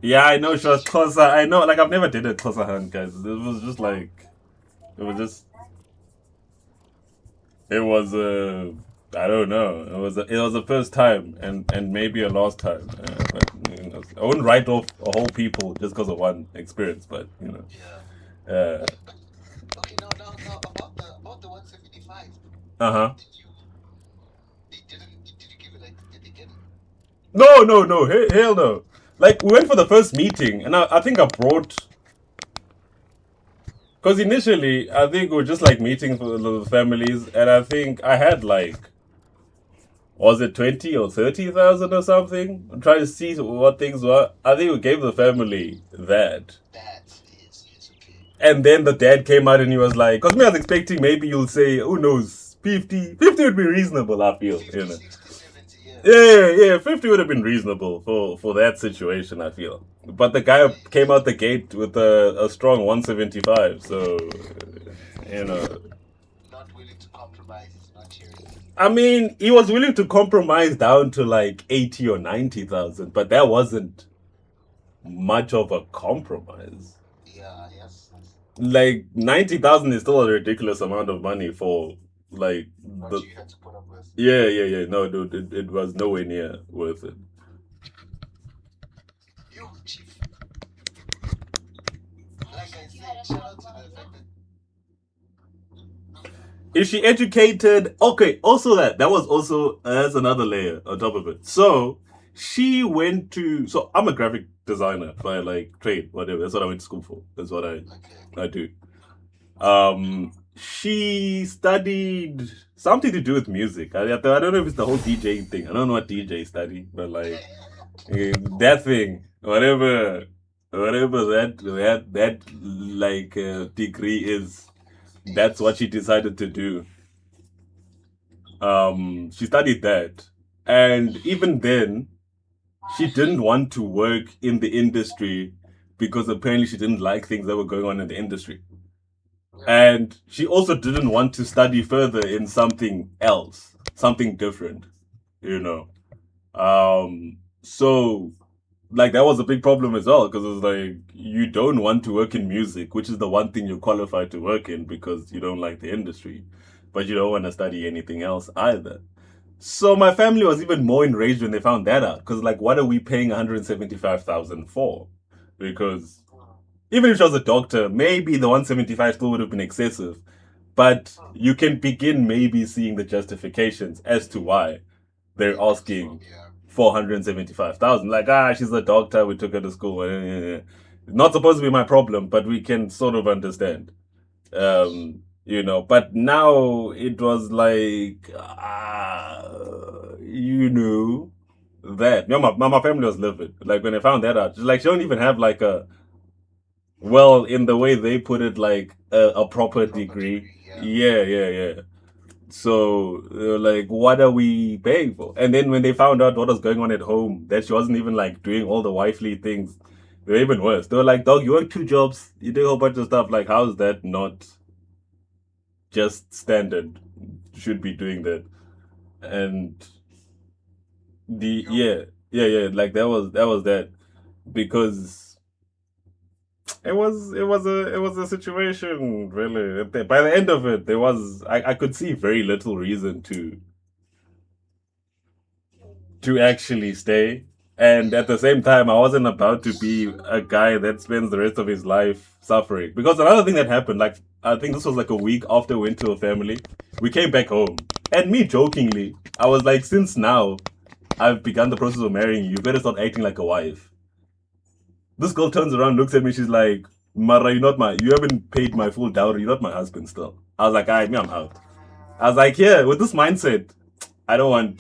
Yeah, I know she was closer. I know, like I've never did a closer hand, guys. It was just like it was just it was I don't know. It was the first time and maybe a last time. But I wouldn't write off a whole people just because of one experience. But Yeah. uh But okay, now about the 175. huh. Did you give it like did they get it? No. Hell no. Like we went for the first meeting, and I think I brought. Because initially, I think we were just like meeting for the families, and I think I had like, was it 20 or 30,000 or something? I'm trying to see what things were. I think we gave the family that. That is okay. And then the dad came out and he was like, because me, I was expecting maybe you'll say, who knows, 50. 50 would be reasonable, I feel. 50, 60, 70, yeah. Yeah, 50 would have been reasonable for that situation, I feel. But the guy came out the gate with a strong 175, so, you know. Not willing to compromise is not cheering. I mean, he was willing to compromise down to like 80 or 90,000, but that wasn't much of a compromise. Yeah, yes. Like 90,000 is still a ridiculous amount of money for like What the you had to put up with. yeah. No, dude, it was nowhere near worth it. You, chief. Like I said, shout out to the fact that Is she educated? Okay, also that was also that's another layer on top of it. So she went to. So I'm a graphic designer by like trade, whatever. That's what I went to school for. That's what I do. She studied something to do with music. I don't know if it's the whole DJing thing. I don't know what DJ study, but like that thing, whatever that like degree is, that's what she decided to do. She studied that, and even then, she didn't want to work in the industry because apparently she didn't like things that were going on in the industry. And she also didn't want to study further in something else, something different, you know. So like that was a big problem as well because it's like you don't want to work in music, which is the one thing you're qualified to work in because you don't like the industry, but you don't want to study anything else either. So my family was even more enraged when they found that out because like what are we paying 175,000 for? Because even if she was a doctor, maybe the 175 still would have been excessive. But you can begin maybe seeing the justifications as to why they're asking 475,000. Like, she's a doctor, we took her to school. Not supposed to be my problem, but we can sort of understand. But now it was like, that. My family was livid. Like, when they found that out, like, she don't even have like a, well, in the way they put it, like a proper degree. Yeah, yeah, yeah. So they were like, what are we paying for? And then when they found out what was going on at home, that she wasn't even like doing all the wifely things, they were even worse. They were like, dog, you work two jobs, you do a whole bunch of stuff. Like, how is that not just standard? Should be doing that. And yeah, like that was that because it was a situation really. By the end of it, I could see very little reason to actually stay. And at the same time, I wasn't about to be a guy that spends the rest of his life suffering. Because another thing that happened, like, I think this was like a week after we went to a family, we came back home. And me jokingly, I was like, since now I've begun the process of marrying you, you better start acting like a wife. This girl turns around, looks at me, she's like, Mara, you haven't paid my full dowry, you're not my husband still. I was like, alright, me, I'm out. I was like, yeah, with this mindset, I don't wanna.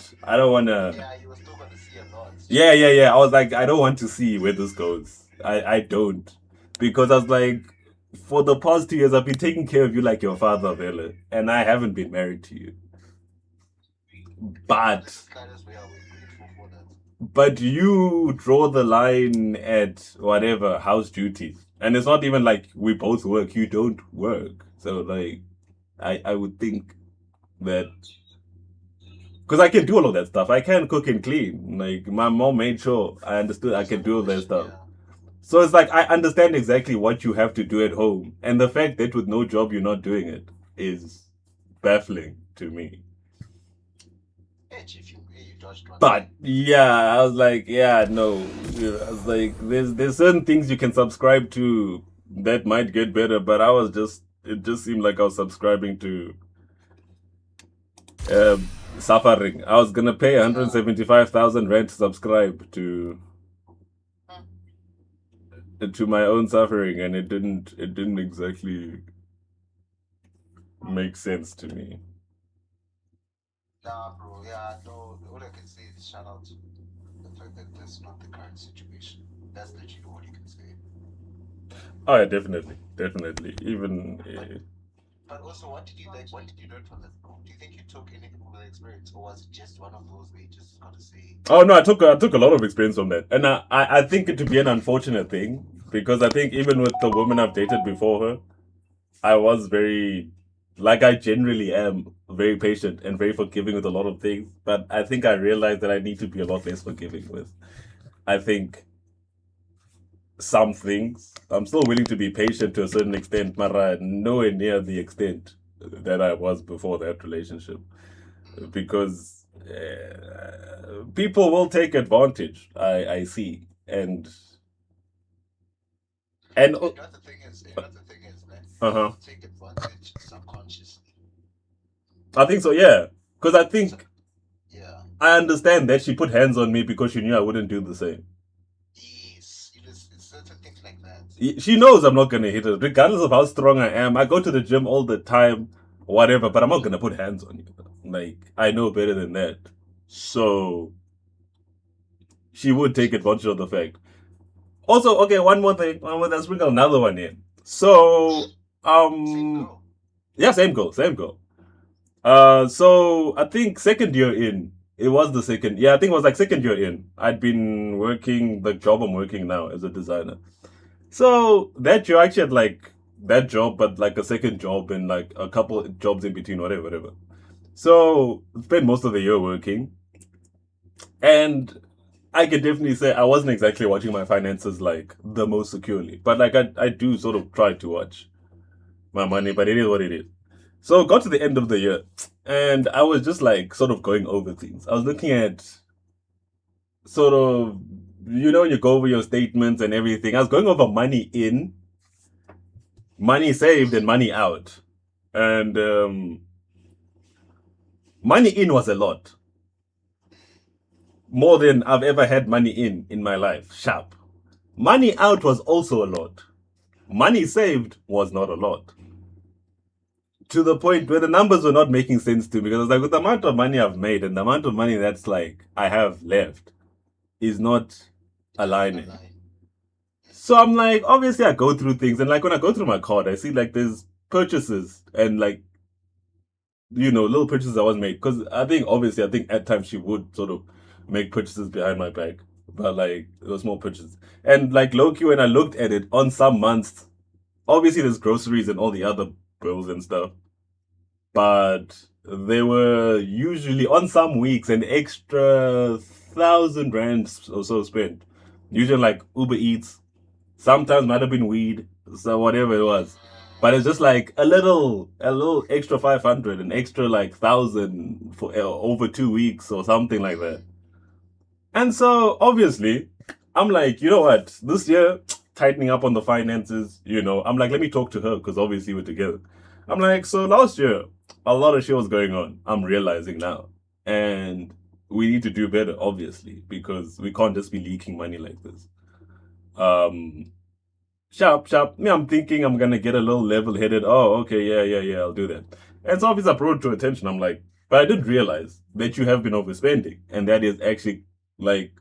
Yeah, you were still gonna see a lot. Yeah. I was like, I don't want to see where this goes. I don't. Because I was like, for the past 2 years, I've been taking care of you like your father, Vele, and I haven't been married to you. But, That is where I was grateful for that. but you draw the line at whatever house duties, and it's not even like we both work. You don't work, so like, I would think that because I can do all of that stuff. I can cook and clean. Like my mom made sure I understood I can do all that stuff. Yeah. So it's like I understand exactly what you have to do at home, and the fact that with no job you're not doing it is baffling to me. Edge, if you dodged one. But yeah, I was like, yeah, no. I was like, there's certain things you can subscribe to that might get better, but it just seemed like I was subscribing to suffering. I was gonna pay 175,000 rent to subscribe to my own suffering, and it didn't exactly make sense to me. Nah, bro. Yeah, no. All I can say is shout out to the fact that that's not the current situation. That's literally all you can say. Oh yeah, definitely. Even But also, what did you like? What did you learn from that? Do you think you took anything from that experience, or was it just one of those where you just got to say, oh no, I took a lot of experience from that, and I think it to be an unfortunate thing because I think even with the woman I've dated before her, I was very like I generally am very patient and very forgiving with a lot of things, but I think I realized that I need to be a lot less forgiving with. I think some things. I'm still willing to be patient to a certain extent, but nowhere near the extent that I was before that relationship. Because people will take advantage. I see, and another thing is, man, uh-huh. people take advantage subconsciously. I think so. Yeah, because I So, think yeah. I understand that she put hands on me because she knew I wouldn't do the same. Yes, certain things like that. She knows I'm not gonna hit her, regardless of how strong I am. I go to the gym all the time, whatever, but I'm not gonna put hands on you. Like, I know better than that. So she would take advantage of the fact. Also, okay, one more thing. Let's sprinkle another one in. So, Same girl. yeah, same goal, same goal. So I think second year in, it was the second. Yeah, I think it was like second year in. I'd been working the job I'm working now as a designer. So that year, I actually had like that job, but like a second job and like a couple jobs in between, whatever, whatever. So spent most of the year working, and I can definitely say I wasn't exactly watching my finances like the most securely, but like I do sort of try to watch my money, but it is what it is. So got to the end of the year, and I was just like sort of going over things. I was looking at sort of, you go over your statements and everything. I was going over money in, money saved, and money out. And money in was a lot. More than I've ever had money in my life. Sharp. Money out was also a lot. Money saved was not a lot. To the point where the numbers were not making sense to me, because I was like, with the amount of money I've made and the amount of money that's like I have left is not aligning. So I'm like, obviously I go through things, and like when I go through my card, I see like there's purchases and like, little purchases I was made. Because I think at times she would sort of make purchases behind my back, but like it was small purchases. And like low key, when I looked at it on some months, obviously there's groceries and all the other bills and stuff, but they were usually on some weeks an extra 1,000 rand or so spent. Usually like Uber Eats, sometimes might have been weed, so whatever it was. But it's just like a little extra 500, an extra like 1,000 for over 2 weeks or something like that. And so obviously, I'm like, you know what? This year, tightening up on the finances, I'm like, let me talk to her because obviously we're together. I'm like, so last year, a lot of shit was going on. I'm realizing now. And we need to do better, obviously, because we can't just be leaking money like this. Sharp, sharp. Me, I'm thinking I'm gonna get a little level headed. Oh, okay, yeah, yeah, yeah, I'll do that. And so obviously I brought it to attention. I'm like, but I didn't realize that you have been overspending. And that is actually like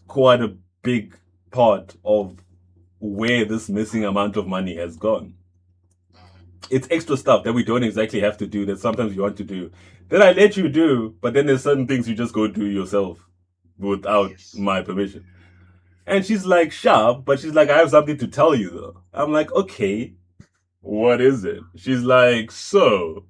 quite a big part of where this missing amount of money has gone. It's extra stuff that we don't exactly have to do that sometimes you want to do. That I let you do, but then there's certain things you just go do yourself without my permission. And she's like, sharp, but she's like, I have something to tell you though. I'm like, okay, what is it? She's like, so,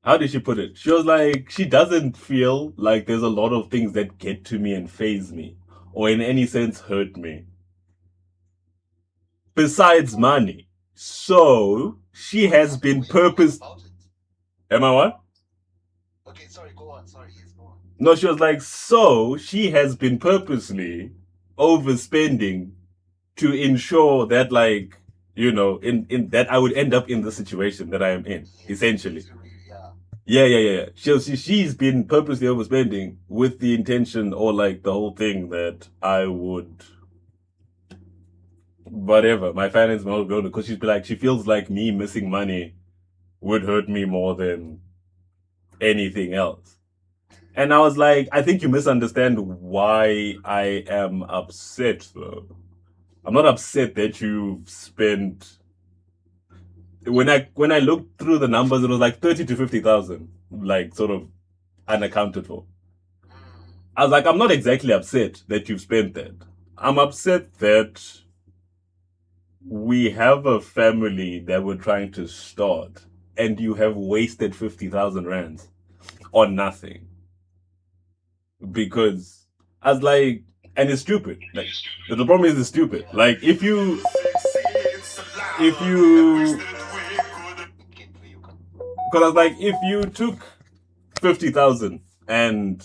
how did she put it? She was like, she doesn't feel like there's a lot of things that get to me and phase me, or in any sense hurt me, besides money. So she has been purpose. Am I what? Okay, sorry, go on. Sorry, yes, go on. No, she was like, so she has been purposely overspending to ensure that, like, in that I would end up in the situation that I am in, essentially. Yeah. Yeah. She's been purposely overspending with the intention or like the whole thing that I would, whatever, my finance will go because she feels like me missing money would hurt me more than anything else. And I was like, I think you misunderstand why I am upset though. I'm not upset that you've spent. When I looked through the numbers, it was like 30 to 50,000, like sort of unaccounted for. I was like, I'm not exactly upset that you've spent that. I'm upset that we have a family that we're trying to start, and you have wasted 50,000 rands on nothing. Because I was like, and it's stupid. Like, the problem is it's stupid. Like, because I was like, if you took 50,000 and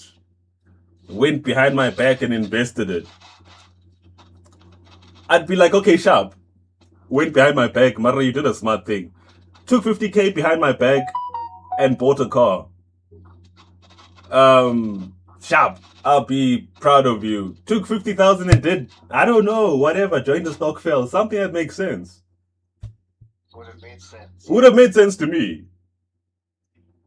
went behind my back and invested it, I'd be like, okay, sharp. Went behind my back, Mara, you did a smart thing. Took 50K behind my back and bought a car. Sharp. I'll be proud of you. Took 50,000 and did, I don't know, whatever, joined the stock fell. Something that makes sense. Would have made sense. Would have made sense to me.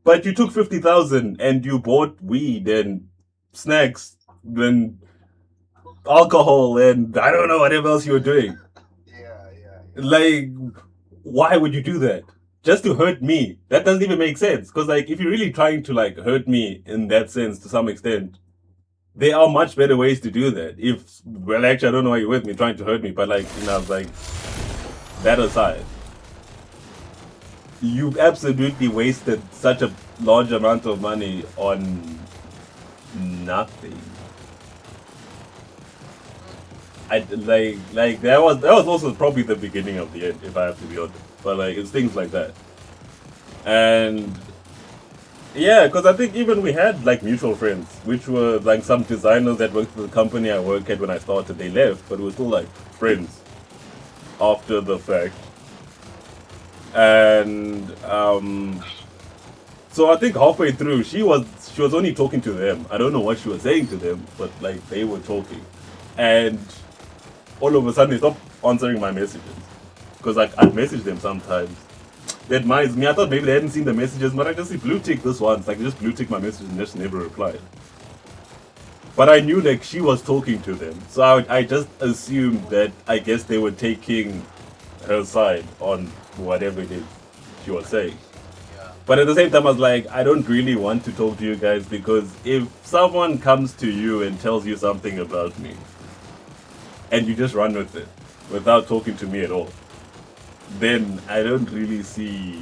But you took 50,000 and you bought weed and snacks, then alcohol, and I don't know whatever else you were doing. Yeah. Like, why would you do that? Just to hurt me? That doesn't even make sense. Because, like, if you're really trying to, like, hurt me in that sense to some extent, there are much better ways to do that. If, well, actually, I don't know why you're with me trying to hurt me, but, like, like, that aside, you've absolutely wasted such a large amount of money on nothing. I like that was also probably the beginning of the end, if I have to be honest. But like it's things like that, and yeah, because I think even we had like mutual friends, which were like some designers that worked for the company I worked at when I started. They left, but we were still like friends after the fact, and so I think halfway through she was only talking to them. I don't know what she was saying to them, but like they were talking, and all of a sudden they stopped answering my messages because like I'd message them sometimes. That reminds me, I thought maybe they hadn't seen the messages, but I just see blue tick this once. Like they just blue tick my message and just never replied. But I knew like she was talking to them, so I just assumed that I guess they were taking her side on whatever it is she was saying. Yeah. But at the same time, I was like, I don't really want to talk to you guys because if someone comes to you and tells you something about me, and you just run with it without talking to me at all, then I don't really see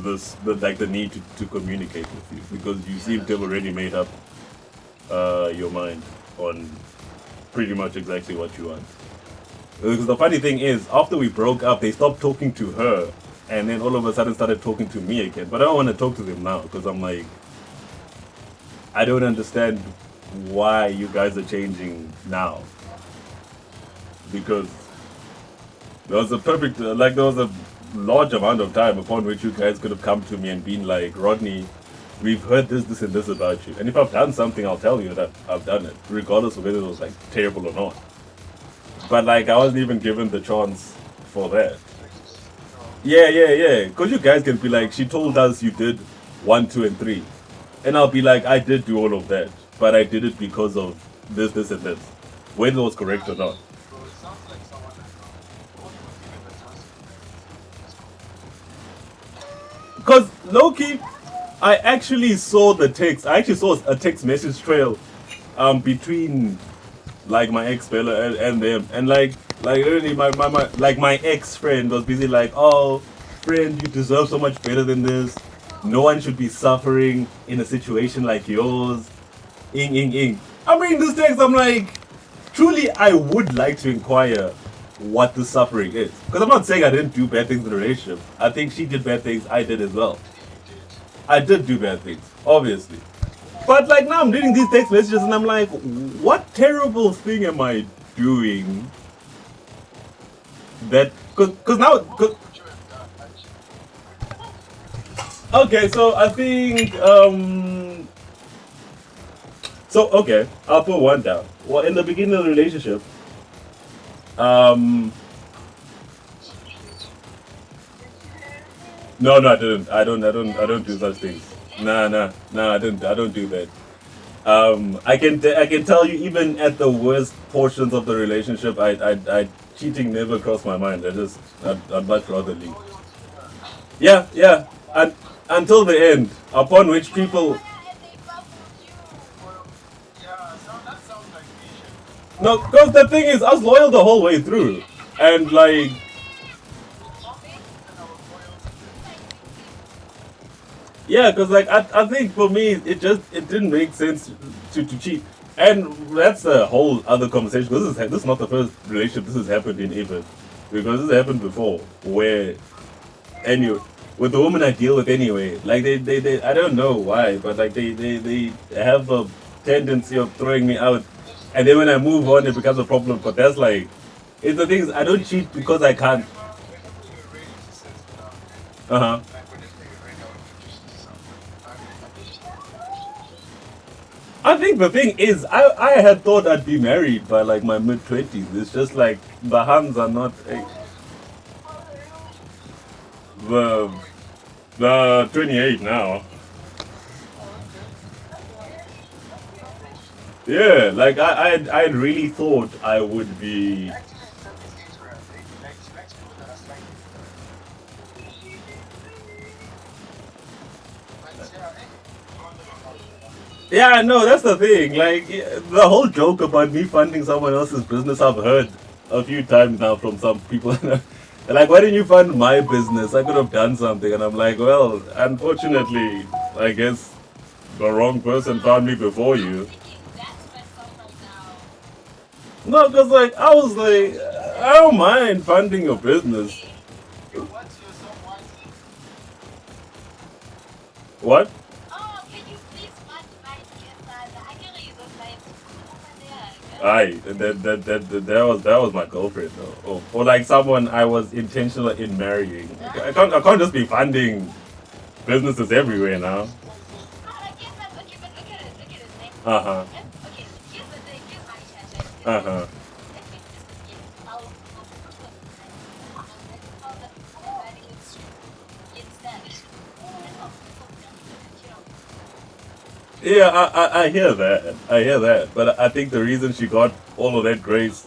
the need to communicate with you because you seem to have already made up your mind on pretty much exactly what you want. Because the funny thing is, after we broke up, they stopped talking to her, and then all of a sudden started talking to me again. But I don't want to talk to them now because I'm like, I don't understand why you guys are changing now. Because there was a perfect, like, there was a large amount of time upon which you guys could have come to me and been like, Rodney, we've heard this, and this about you. And if I've done something, I'll tell you that I've done it, regardless of whether it was like terrible or not. But like, I wasn't even given the chance for that. Yeah. Because you guys can be like, she told us you did 1, 2, and 3. And I'll be like, I did do all of that, but I did it because of this, and this. Whether it was correct or not. Bro, it sounds like someone that only was given the chance to Because Loki, I actually saw the text. I actually saw a text message trail between like my ex fella and them. And like really my ex friend was busy like, oh friend, you deserve so much better than this. No one should be suffering in a situation like yours. Ing. I mean this text I'm like, truly I would like to inquire what the suffering is. Because I'm not saying I didn't do bad things in the relationship. I think she did bad things, I did as well. I did do bad things, obviously. But like now I'm reading these text messages and I'm like, what terrible thing am I doing that because now cause, would you have done, actually? okay, so I think so okay, I'll put one down. Well, in the beginning of the relationship, um no, I didn't. I don't do such things. Nah, I don't do that. I can tell you, even at the worst portions of the relationship, I cheating never crossed my mind. I'd much rather leave. Yeah, and until the end, upon which people, Well, yeah, that sounds like patient. no, because the thing is, I was loyal the whole way through, and like, It's not even our loyalty. yeah, because like I think for me, it didn't make sense to cheat, and that's a whole other conversation. Because this is not the first relationship this has happened in even, because this happened before where anyway with the woman I deal with anyway, like they I don't know why, but like they have a tendency of throwing me out, and then when I move on, it becomes a problem. But that's like, it's the thing is I don't cheat because I can't. Whenever you're ready to settle down, Uh huh. like whenever you're ready, I'll introduce you to someone. I mean, I think the thing is, I had thought I'd be married by like my mid 20s. It's just like the hands are not the How old are you? 28 now. Oh, okay. That's interesting. Yeah, like I really thought I would be. Actually, Stephanie's age grab. Like she likes people that are slightly older. But yeah, God never found me. Yeah, no, that's the thing. Like the whole joke about me funding someone else's business, I've heard a few times now from some people. They're like, why didn't you fund my business? I could have done something. And I'm like, well, unfortunately, I guess the wrong person found me before you. No, because like I was like, I don't mind funding your business. You want yourself wisely. What? Aye, that was my girlfriend though, or like someone I was intentional in marrying. I can't just be funding businesses everywhere now. Uh huh. Uh huh. Yeah, I hear that. I hear that. But I think the reason she got all of that grace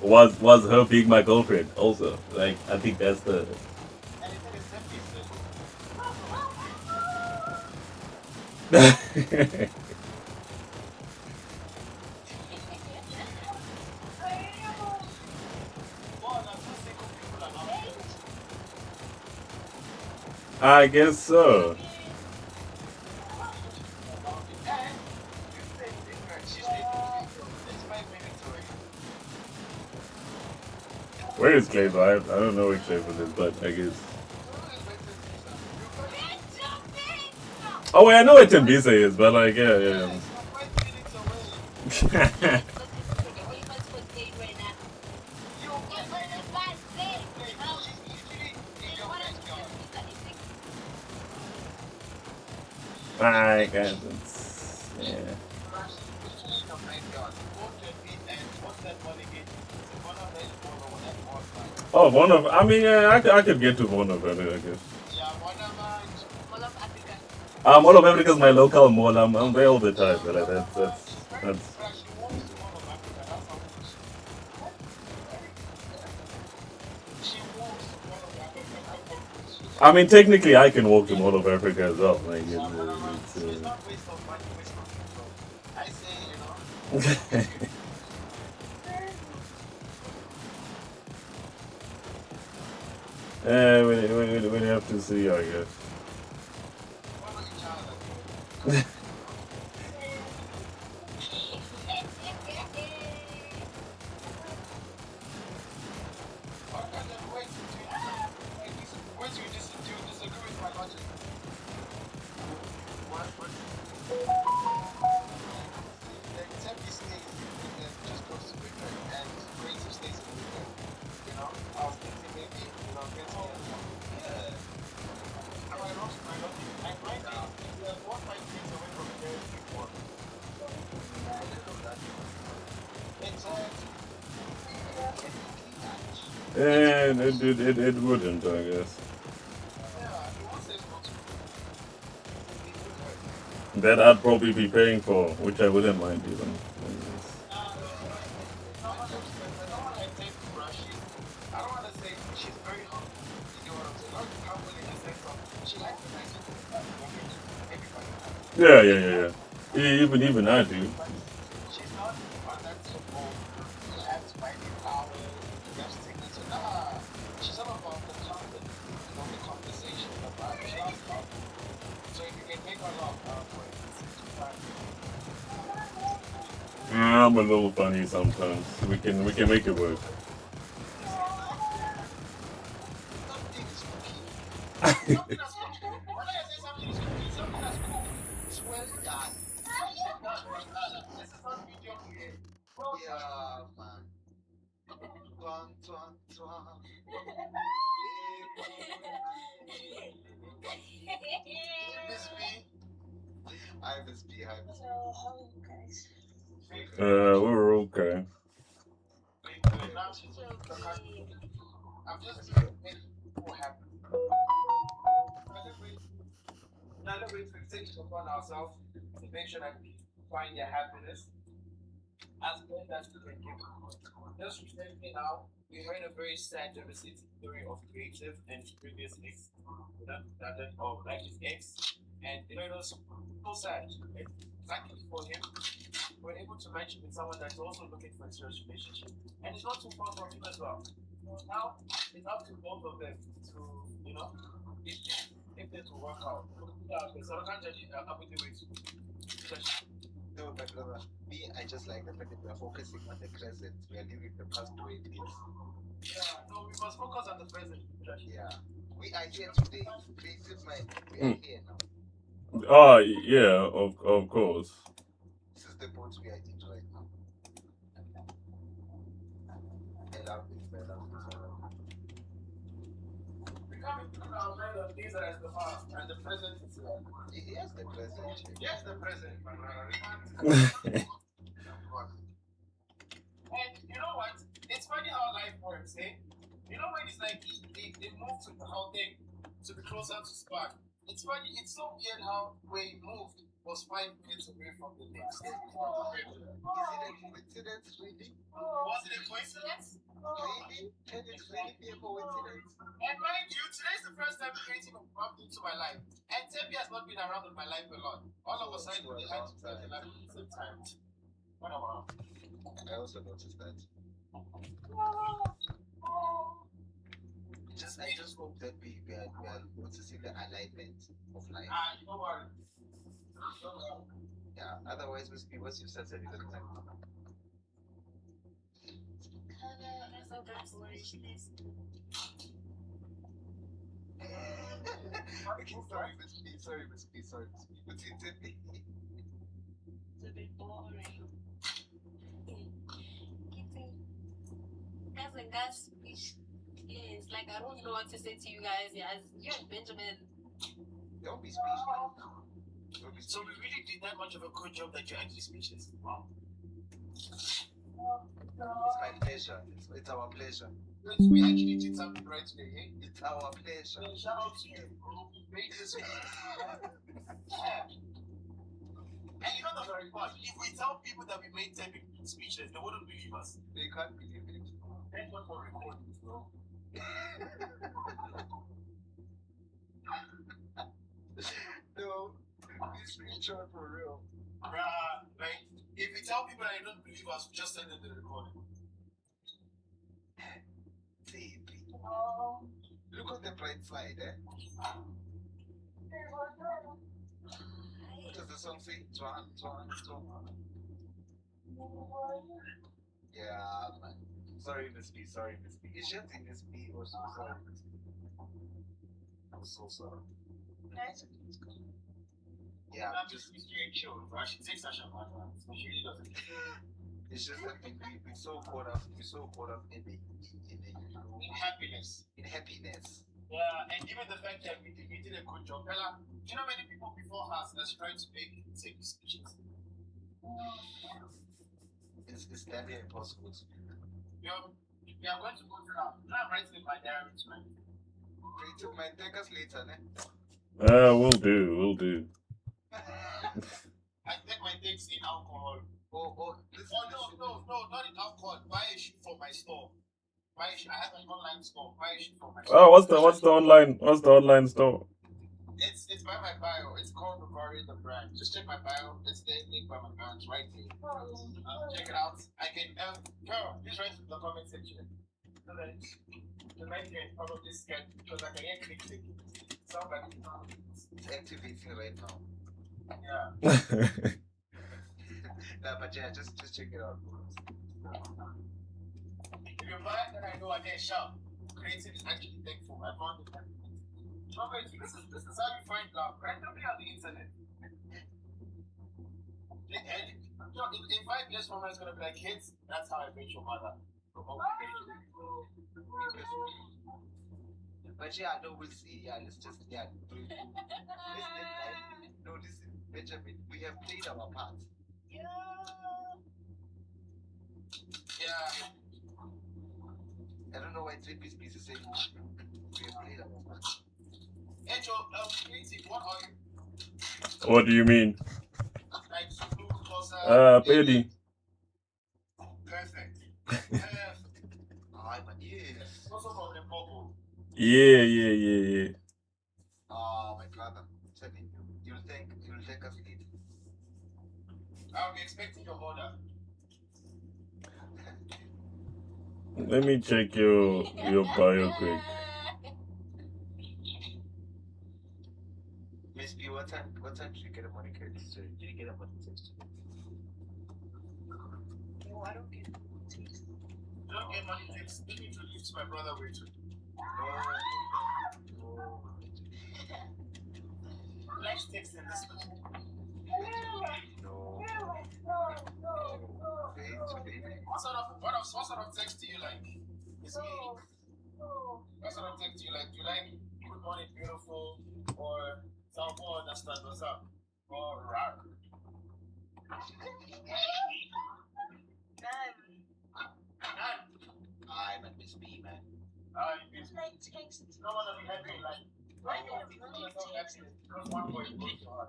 was her being my girlfriend. Also, like I think that's the. And the thing is, Stephanie is single. So, well, now two single people are not married. I guess so. Single people are not married. And you stayed ignorant. She stayed in Clayville. It's 5 minutes away. Where is Clayville? I don't know where Clayville is, but I guess. You know, it's better visa. You're 5 minutes. Oh wait, I know where Tembisa is, but like yeah. Yes, you're 5 minutes away. Yeah. You're 5 minutes. Clayville is literally in your backyard. I guess yeah. Literally in your backyard. Both can meet and what's that money again? Is it one of them or one at one time? Oh, one of. I mean, yeah, I could get to one of them, I guess. Yeah, one of them. All of Africa is my local mall. I'm there all the time. But like, She's very, that's. but she walks to Mall of Africa. That's how close she is. She walks to Mall of Africa. That's how close she is. I mean, technically, I can walk to all of Africa as well. Like, Yeah, one of them. She's not waste of money, waste of petrol. I say, we have to see, I guess. follow each other. Okay, then wait, do you disagree with my logic? What? Like, Tempe stays and then just goes to Victor and Creative stays in Victor. I was thinking maybe, get together. Yeah. Am I wrong in my logic? And right now, we are 1 5 minutes away from the nearest big one. Exactly. And it wouldn't, I guess. Yeah, he won't say it's not true. It would hurt. That I'd probably be paying for, which I wouldn't mind even. Not jokes, but someone like Tate Rashid, I don't want to say she's very humble. You get what I'm saying? Not humble in the sense of she likes the nice food. Everybody does. Even I do. But she's not on that tip of you have to buy me flowers, you have to take me to she's all about the the conversation, the vibe. She likes love. So if you can make her laugh for it's fine. I'm a little funny sometimes. We can make it work. Something is cooking. Something that's cooking. When I say something is cooking, something that's cooked. Swear to God. This is not video here. Yeah, man. Tuan, tuan, tuan. You miss me? I miss me. We're okay. So now she's the country. I'm just doing to make people happy. Another way to take it upon ourselves to make sure that we find their happiness as much as we can give. Just recently now, we heard a very sad, devastating story of Creative and his previous ex, or like his ex, and it was so sad. And luckily for him, we're able to match him with someone that's also looking for a serious relationship, and it's not too far from him as well. Now it's up to both of them to, you know, if if they to work out. Yeah, okay, so I can't judge it. I'm with the way to. No, but brother, me, I just like the fact that we are focusing on the present. We are leaving the past the way it is. Yeah, no, we must focus on the present. Yeah. We are here today. Creative mind. We are here now. Oh yeah, of course. This is the boat we are in right now. I love this, I love this, I love this. We can't be talking about the things that is the past and the present is yes, the present. Yes, the present. And you know what? It's funny how life works, eh? You know when it's like they move to the whole thing to be closer to Spark. It's funny, it's so weird how where he moved was 5 minutes away from the next. Is it a coincidence, really? Was it a coincidence? Really? Can it really be a coincidence? And mind you, today's the first time creating a bumped into my life. And Tempe has not been around in my life a lot. All of a sudden, they had to start the life at the same time. What about? I also noticed that. I just hope that we are noticing the alignment of life. Don't worry. Yeah, otherwise what's your sense of it? Okay, sorry, Miss P, sorry, Miss P, sorry, Miss P. What's it to me? It's a bit boring. That's a gas speech. Yes, like I don't know what to say to you guys. Yes, you and Benjamin. Don't be speechless. So we really did that much of a good job that you're actually speechless. Wow. It's my pleasure. It's our pleasure. We actually did something right today, eh? It's our pleasure. Shout out to you. You made this. Yeah. And you know the very part. If we tell people that we made 10 people speechless, they wouldn't believe us. They can't believe it. Thank God for recording this, bro. No, this screenshot for real. Bruh, like, if we tell people that they don't believe us, we just send them the recording. Look at the bright side, eh? What does the song say? Twan. Yeah, man. Sorry, Miss B. It's just in Miss B. We're so sorry, Miss B. I'm so sorry. Nice. Yeah, I'm just very chill. She takes such a lot. She really doesn't. It's just that we so caught up in happiness. In happiness. Yeah, and even the fact that we did a good job. Bella, do you know many people before us that's trying to take speeches? It's never impossible to do. We are going to go through now. I'm writing in my diary tonight. Creative mind, take us later, ne? We'll do. I take my things in alcohol. No, not in alcohol. Buy a shoe from my store. I have an online store. Buy a shoe from my store. Oh, what's the online store? It's by my bio. It's called Rovari the brand. Just check my bio. It's the link by my bio. It's right here. Check it out. I can girl, please write in the comment section. So that the man can probably scan because I can hear click. Somebody it's activating right now. Yeah. No, but yeah, just check it out. If you buy it, then I know I get shop. Creative is actually thankful. I found it. This is how you find love randomly on the internet. In 5 years from now, it's gonna be like kids. That's how I met your mother. But yeah, no, we'll see. Yeah, let's just listen. No, listen, Benjamin. We have played our part. Yeah. Zippy's piece of saying, Angel, Crazy, what are you? What do you mean? Like Zulu, Xhosa, Pedi. Perfect. But yes. Also from Limpopo. Yeah. Oh, my brother. Tell me, you'll thank us later. I'll be expecting your order. Let me check your bio quick. Miss B, what time did you get a money credit? Did you get a money text? No, I don't get money text. You don't get money text? Let me introduce my brother, Rachel. No. Let's text in this one. No. What sort of text do you like? It's me. What sort of text do you like? Do you like good morning, beautiful, or someone understand what's up? Or rock? None. I'm a Miss B, man. Miss B. No one will be happy in life. Why do you yourself accident? Because one boy worked so hard.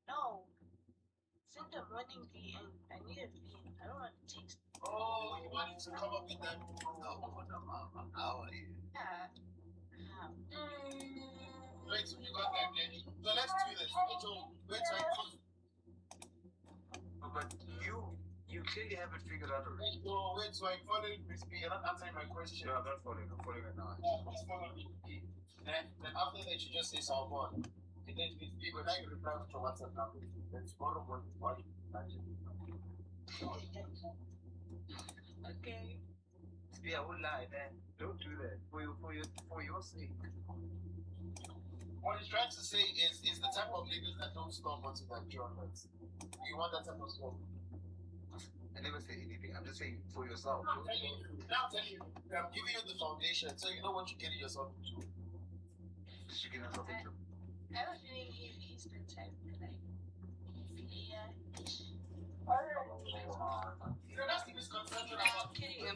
No. Send a running V and I need a V. I don't want to text. Oh, you wanted to come up with that? No, Mama. How are you? Yeah. Wait, so you got that, Danny? So let's do this. Wait, so I close. But you clearly haven't figured out already. No, wait, so I followed Miss B. You're not answering my question. No, I'm not following. I'm following it now. Just follow me. Then after that, you just say Salmon. And then Miss B, when I reply to WhatsApp now, then tomorrow morning, morning. Okay. Yeah, I won't lie, man. Don't do that. For your sake. What he's trying to say is the type of niggas that don't stop until that John hurts. You want that type of stuff? I never say anything. I'm just saying for yourself. Now I'm telling you, I'm giving you the foundation so you know what you're getting yourself into. You're getting yourself into. I was really Eastern type, like, yeah. You know, that's the misconception about. I'm kidding.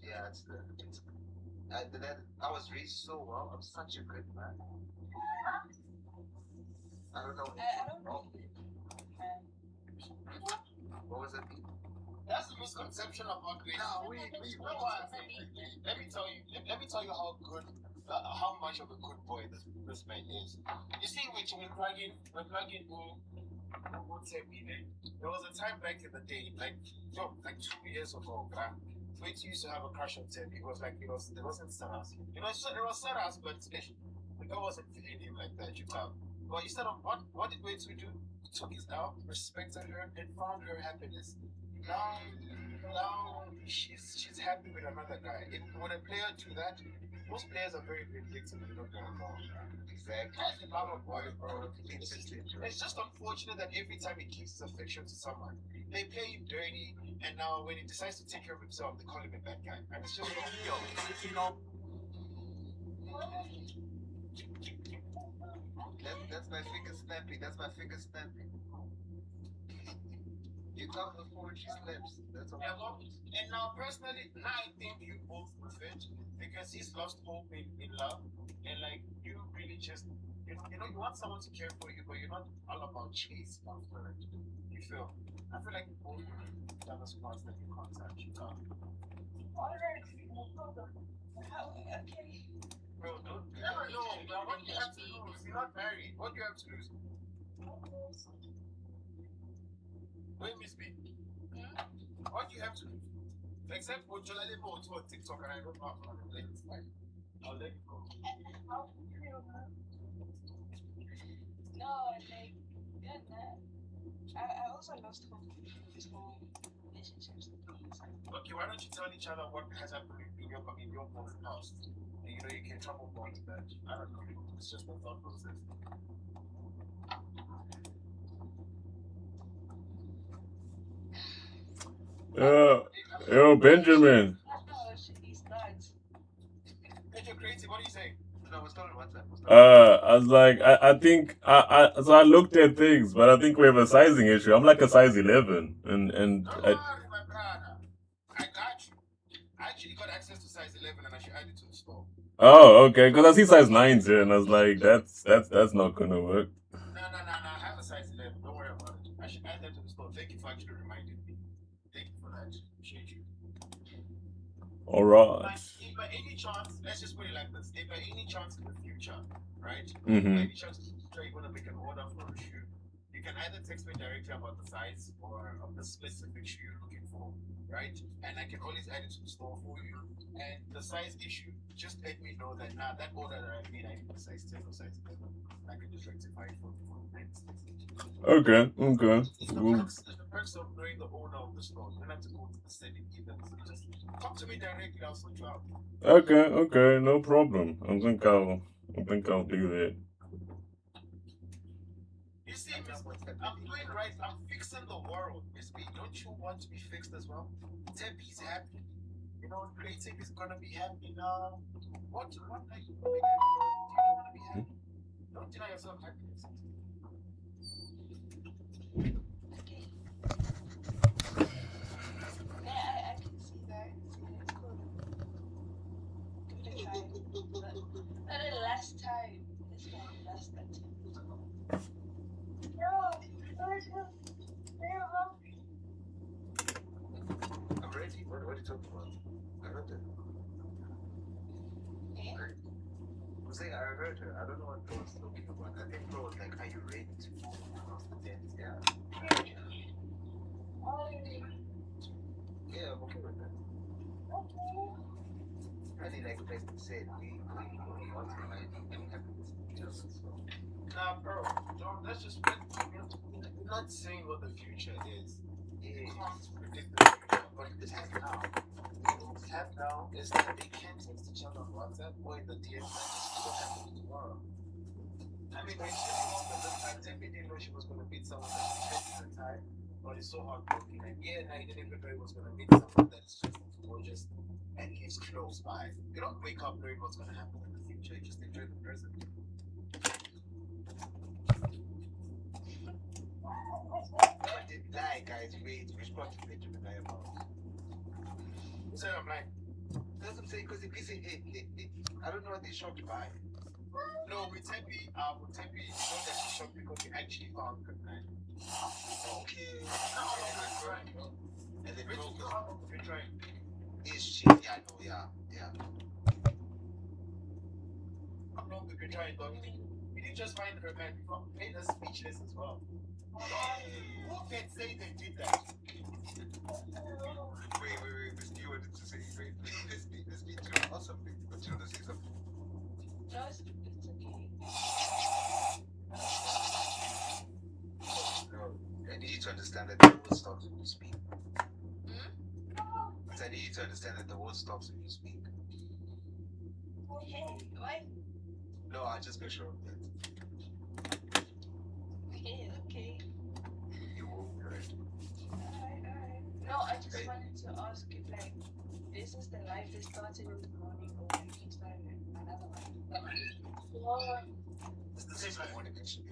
Yeah, I was raised so well. I'm such a good man. I don't know. I don't know. What was it? That's the misconception about grace. No, wait. Let me tell you how good, how much of a good boy this man is. You see, when plugging there was a time back in the day, like 2 years ago, Wait used to have a crush on Tim. It wasn't Saras. You know, it was Saras, but the girl wasn't feeling him like that, you know. But instead of what did Wait do? He took his out, respected her, and found her happiness. Now she's happy with another guy. When a player do that, most players are very vindictive. You don't get along. Exactly. I'm a boy, bro. It's just unfortunate that every time he gives his affection to someone, they play him dirty, and now when he decides to take care of himself, they call him a bad guy. And it's just you know. That's my finger snapping. You talk before she slaps. That's all. Yeah, and now personally, I think you both will fit because he's lost hope in love, and like you really just you you want someone to care for you, but you're not all about chase after it. You feel? I feel like both have a spots that you can't touch. You talk. Okay. Bro, don't. No, what do you have to lose? You're not married. What do you have to lose? Wait, Miss B. What do you have to do? Except for Jolly Bo to TikTok and I don't know how to play it. Like, I'll let it go. No, like, I also lost hope in this whole relationships. Okay, why don't you tell each other what has happened in your both past? You know, you can trouble bond that. I don't know. It's just a thought process. Yo, Benjamin. Crazy, what do you say? No, what's going on? What's that? I was like, I think so I looked at things, but I think we have a sizing issue. I'm like a size 11, and Don't worry, my brother. I got you. actually got access to size 11 and I should add it to the store. Oh, okay. Because I see size 9s here, and I was like, that's not gonna work. No. I have a size 11. Don't worry about it. I should add that to the store. Thank you for actually reminding me. Thank you for that. Appreciate you. All right. But if by any chance, let's just put it like this: if by any chance in the future, right? Mm-hmm. By any chance in the future you want to make an order for a shoe, you can either text me directly about the size or of the specific shoe you're looking for, right? And I can always add it to the store for you. And the size issue, just let me know that now that order that I made, I need a size 10 or size 11. I can just rectify it for you. Okay. It's the perks of knowing the owner of the store. You don't have to go to the setting either. Just talk to me directly. I'll sort you out. Okay. No problem. I think I'll do that. You see, Miss, I'm doing right. I'm fixing the world, Miss B. Don't you want to be fixed as well? Teppy's happy. You know, creating is gonna be happy now. What are you doing? Do you don't want to be happy? Don't deny yourself happiness. Yeah, I can see that. It's cool. Give it a try. But the last time, this time, last time. I'm ready. What are you talking about? I heard her. Yeah. I'm saying I heard her. I don't know what Bro was talking about. I think Bro was like, are you ready to move across the tent? Yeah. Yeah, I'm okay with that. I think like President said, we want to like happiness just so. Nah, bro, let's just we're not saying what the future is. Yeah, it's predict the future, but it has now. What have now is that they can't text each other on WhatsApp or in the DMs like this is what happened tomorrow. I mean, when she came up with this time, Tempe didn't know she was going to meet someone that she spent her time, but it's so heartbroken. And yeah, now he didn't even know he was going to meet someone that is just gorgeous and lives close by. You don't wake up knowing what's going to happen in the future. You just enjoy the present. Never did lie, guys. Wait, which part is meant to be lie about? You say I'm lying. That's what I'm saying, because if you say, hey, I don't know what they're shocked by. No, with Tempe, not that she's shocked because we actually found her, man. Okay. And then how long have you been trying? Is she? Yeah, I know, yeah. How long have you been trying, dog? We didn't just find her, man. We made her speechless as well. Who can say they did that? Wait. Miss B wanted to say, wait. Miss B, do you want something? But you want to say something? No, it's okay. No, I need you to understand that the world stops when you speak. I need you to understand that the world stops when you speak. Hey, why? No, I just make sure of that. Okay. You will be right. Alright. No, I just wanted to ask if, like, this is the life that started in the morning or if you started another life. It's the same like morning, actually.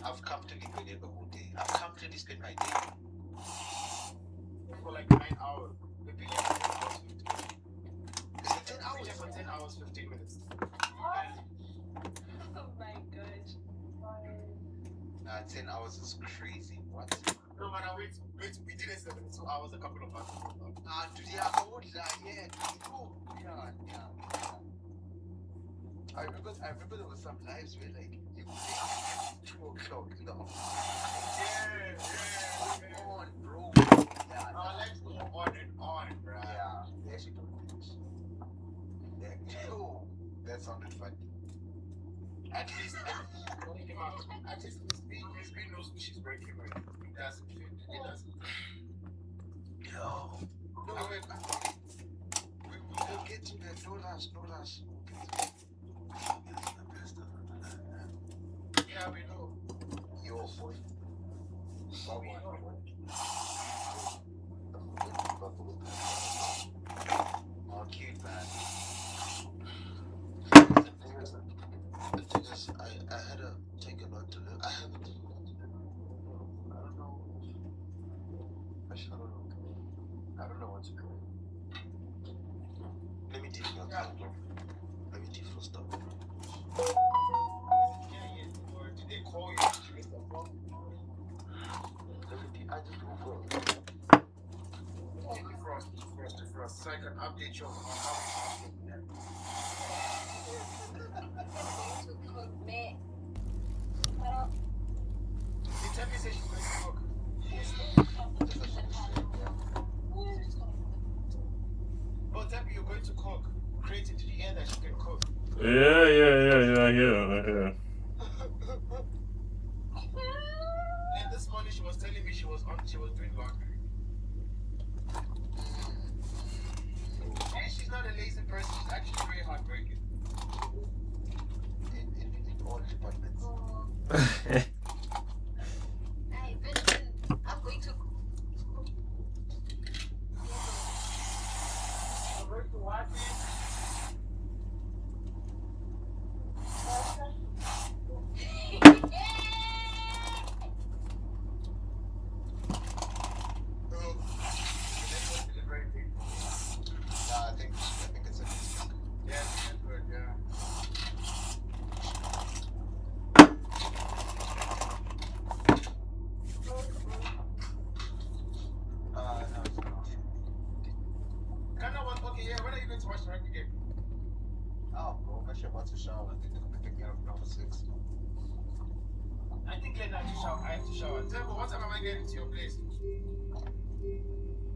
I've come to live with the whole day. I've come to spend my day for like 9 hours. We've been here for 10 hours. For 10 hours, 15 minutes. Oh my gosh. 10 hours is crazy. What? No, man, wait. We did it 72 hours a couple of months ago. Yeah. I remember there was some lives where like you could take 2 o'clock in the afternoon. Yeah. Come on, bro. Yeah. Our lives go on, bro. Yeah. They actually don't finish. That sounded funny. At least Miss B knows who she's working with. It doesn't fit. It doesn't. No, wait. We'll get to that. No rush. Yeah, we know. Your boy. Oh, cute, man. I had to take a lot to live. I haven't taken a lot to live. I don't know. update you on how we can. To cook, man. Did Tempe say she's going to cook? Oh, Tempe, you're going to cook. Crazy, did you hear that she can cook? Yeah. And this morning she was telling me she was doing laundry. And she's not a lazy person, she's actually very hardworking. In all departments. I'm going to I think it's a mistake. Yeah, it's good, yeah. No, it's not. Okay, yeah, when are you going to watch the rugby game? Oh, bro, I'm actually about to shower. I think I'm going to pick me up around 6. I think later I have to shower. Tell me, what time am I getting to your place?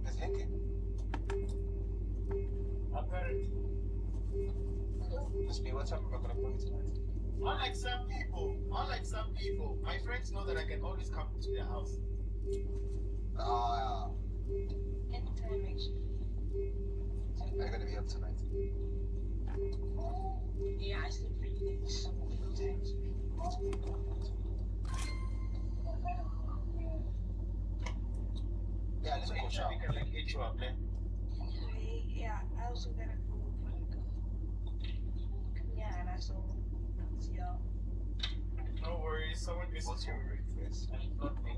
It's Henke. Apparently. Just me, what time am I going to call you tonight? Unlike some people, my friends know that I can always come to their house. anytime actually. Are you going to be up tonight? Yeah, I sleep pretty late sometimes. Yeah, let's go shower. We can like hit you up, man. Yeah, I also gotta go for like and I saw y'all. No worries, someone misses you. Yes. And it's not me.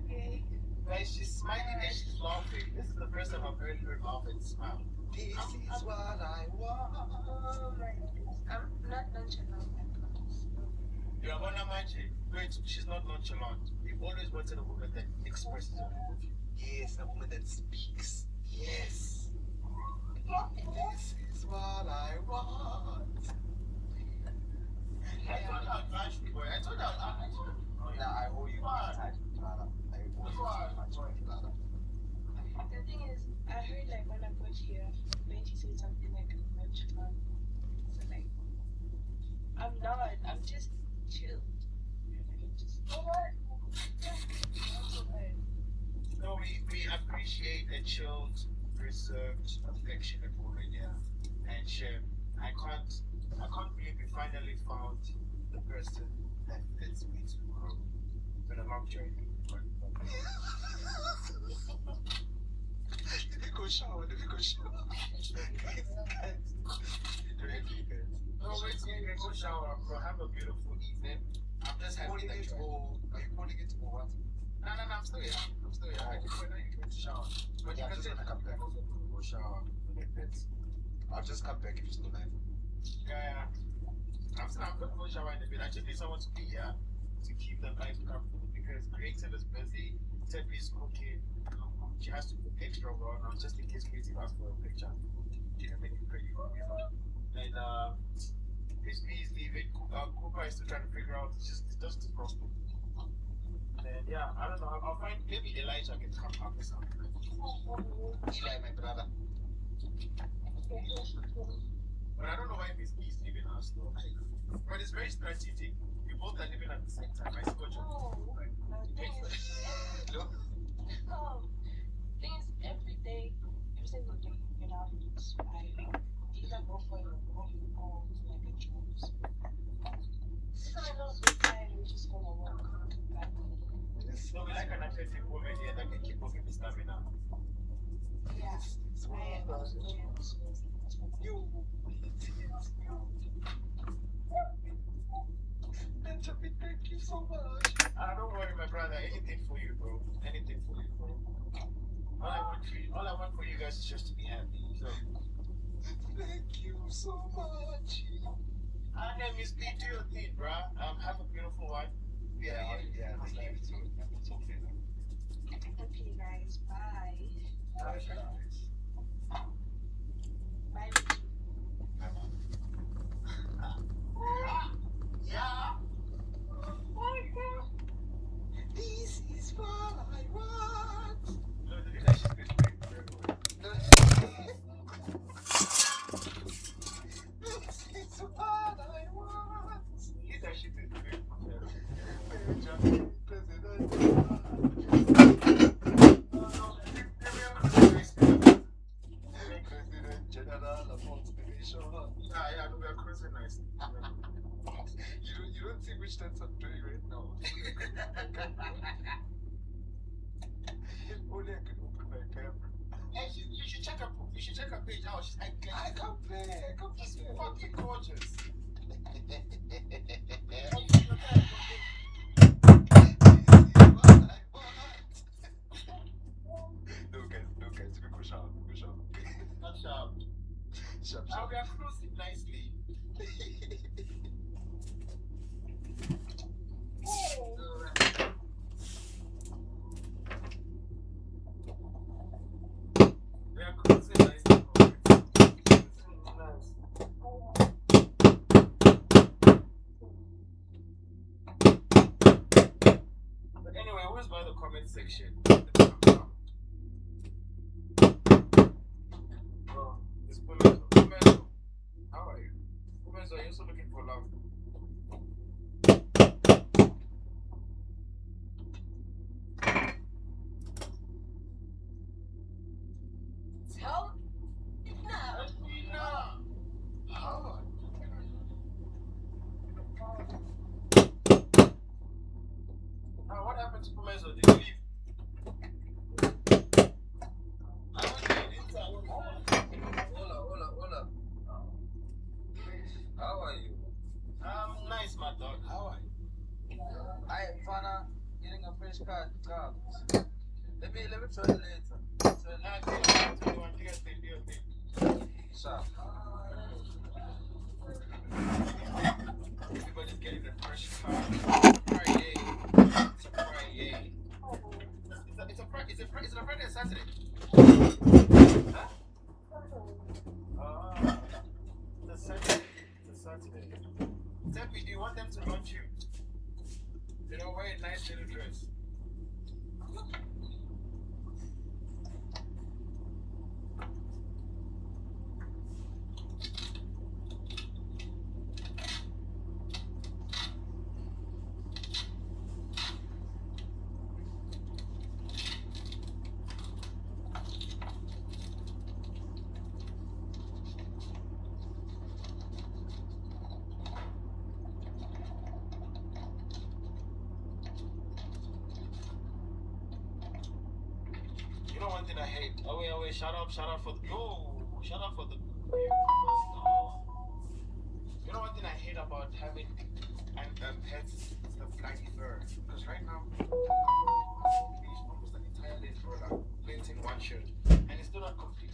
Okay. Guys, she's smiling and she's laughing. This is the first time I've heard her laugh and smile. This is what I want. Oh my goodness. I'm not nonchalant, I promise. You are gonna magic. Wait, she's not nonchalant. We've always wanted a woman that expresses her emotion. Yes, a woman that speaks. Yes. This is what I want. I told her I'd match me, boy. I told her I'd match me. Nah, I owe you much time, Clara. I owe you much time, Clara. The thing is, I heard like when I got here, Benji said something like I'm nonchalant. So like, I'm not. I'm just chill. No, we appreciate a chilled, reserved, affectionate woman, yeah. And I can't believe we finally found the person that fits me tomorrow. It's been a long journey. Let me go shower. No, wait till you go shower, bro. Have a beautiful evening. I'm just happy that you're... Are you calling it or what? No, I'm still here. I just went out to shower. But yeah, you can come back. Go shower. I'll just come back if you're still live. Yeah. I'm going to go shower in a bit. I just need someone to be here to keep the life comfortable because Creative is busy, Tepi is cooking. She has to put extra raw now just in case Creative asks for a picture. She can make it pretty raw. And Miss B is leaving. Cooper is still trying to figure out. It's just the problem. And yeah, I don't know. I'll find maybe Elijah can come up with something. Eli, my brother. But I don't know why Miss B is leaving us though. But it's very strategic. We both are living at the same time. I see what you're doing. Things every day, every single day, you know, I either go for your walk or like a job. So I'm not so tired, we're just gonna walk back. So we like an athletic woman here that can keep up with the stamina. Yes, I was You. Thank you so much. Don't worry, my brother. Anything for you, bro. Anything for you, bro. All I want for you guys is just to be happy. So, thank you so much. And then Miss B, do your thing, bruh. Have a beautiful wife. Yeah, just leave it to it. It's okay. Okay, guys. Bye. Bye. Yeah. This is what I want. No, that shit is great. No, this is what I want. That shit is great. President General of Constellation. Yeah, no, we are cruising nice. You don't see which dance I'm doing right now. Only I can open my camera. Hey, you should check her. You should check her page out. I can't play. She's fucking gorgeous. No guys, we go sharp. Not sharp. Sharp. We are closing nicely. We are closing nicely. Nice. But anyway, who's by the comment section? Oh, it's Pumezo. Pumezo, how are you? Pumezo, are you also looking for love? Tell Nina. How? What happened to Pumezo? Did you leave? Hola. How are you? I'm nice, my dog. How are you? I am Fana getting a fresh card. Let me try it later. Sharp. Everybody's getting a fresh card. Friday. It's a Friday. Is it a Friday or Saturday? Huh? It's a Saturday. Tepi, do you want them to launch you? You know, wear a nice little dress. You know one thing I hate? Oh wait, shout out for the You know one thing I hate about having pets is the flying fur. Because right now almost an entire day for like playing in one shirt. And it's still not complete.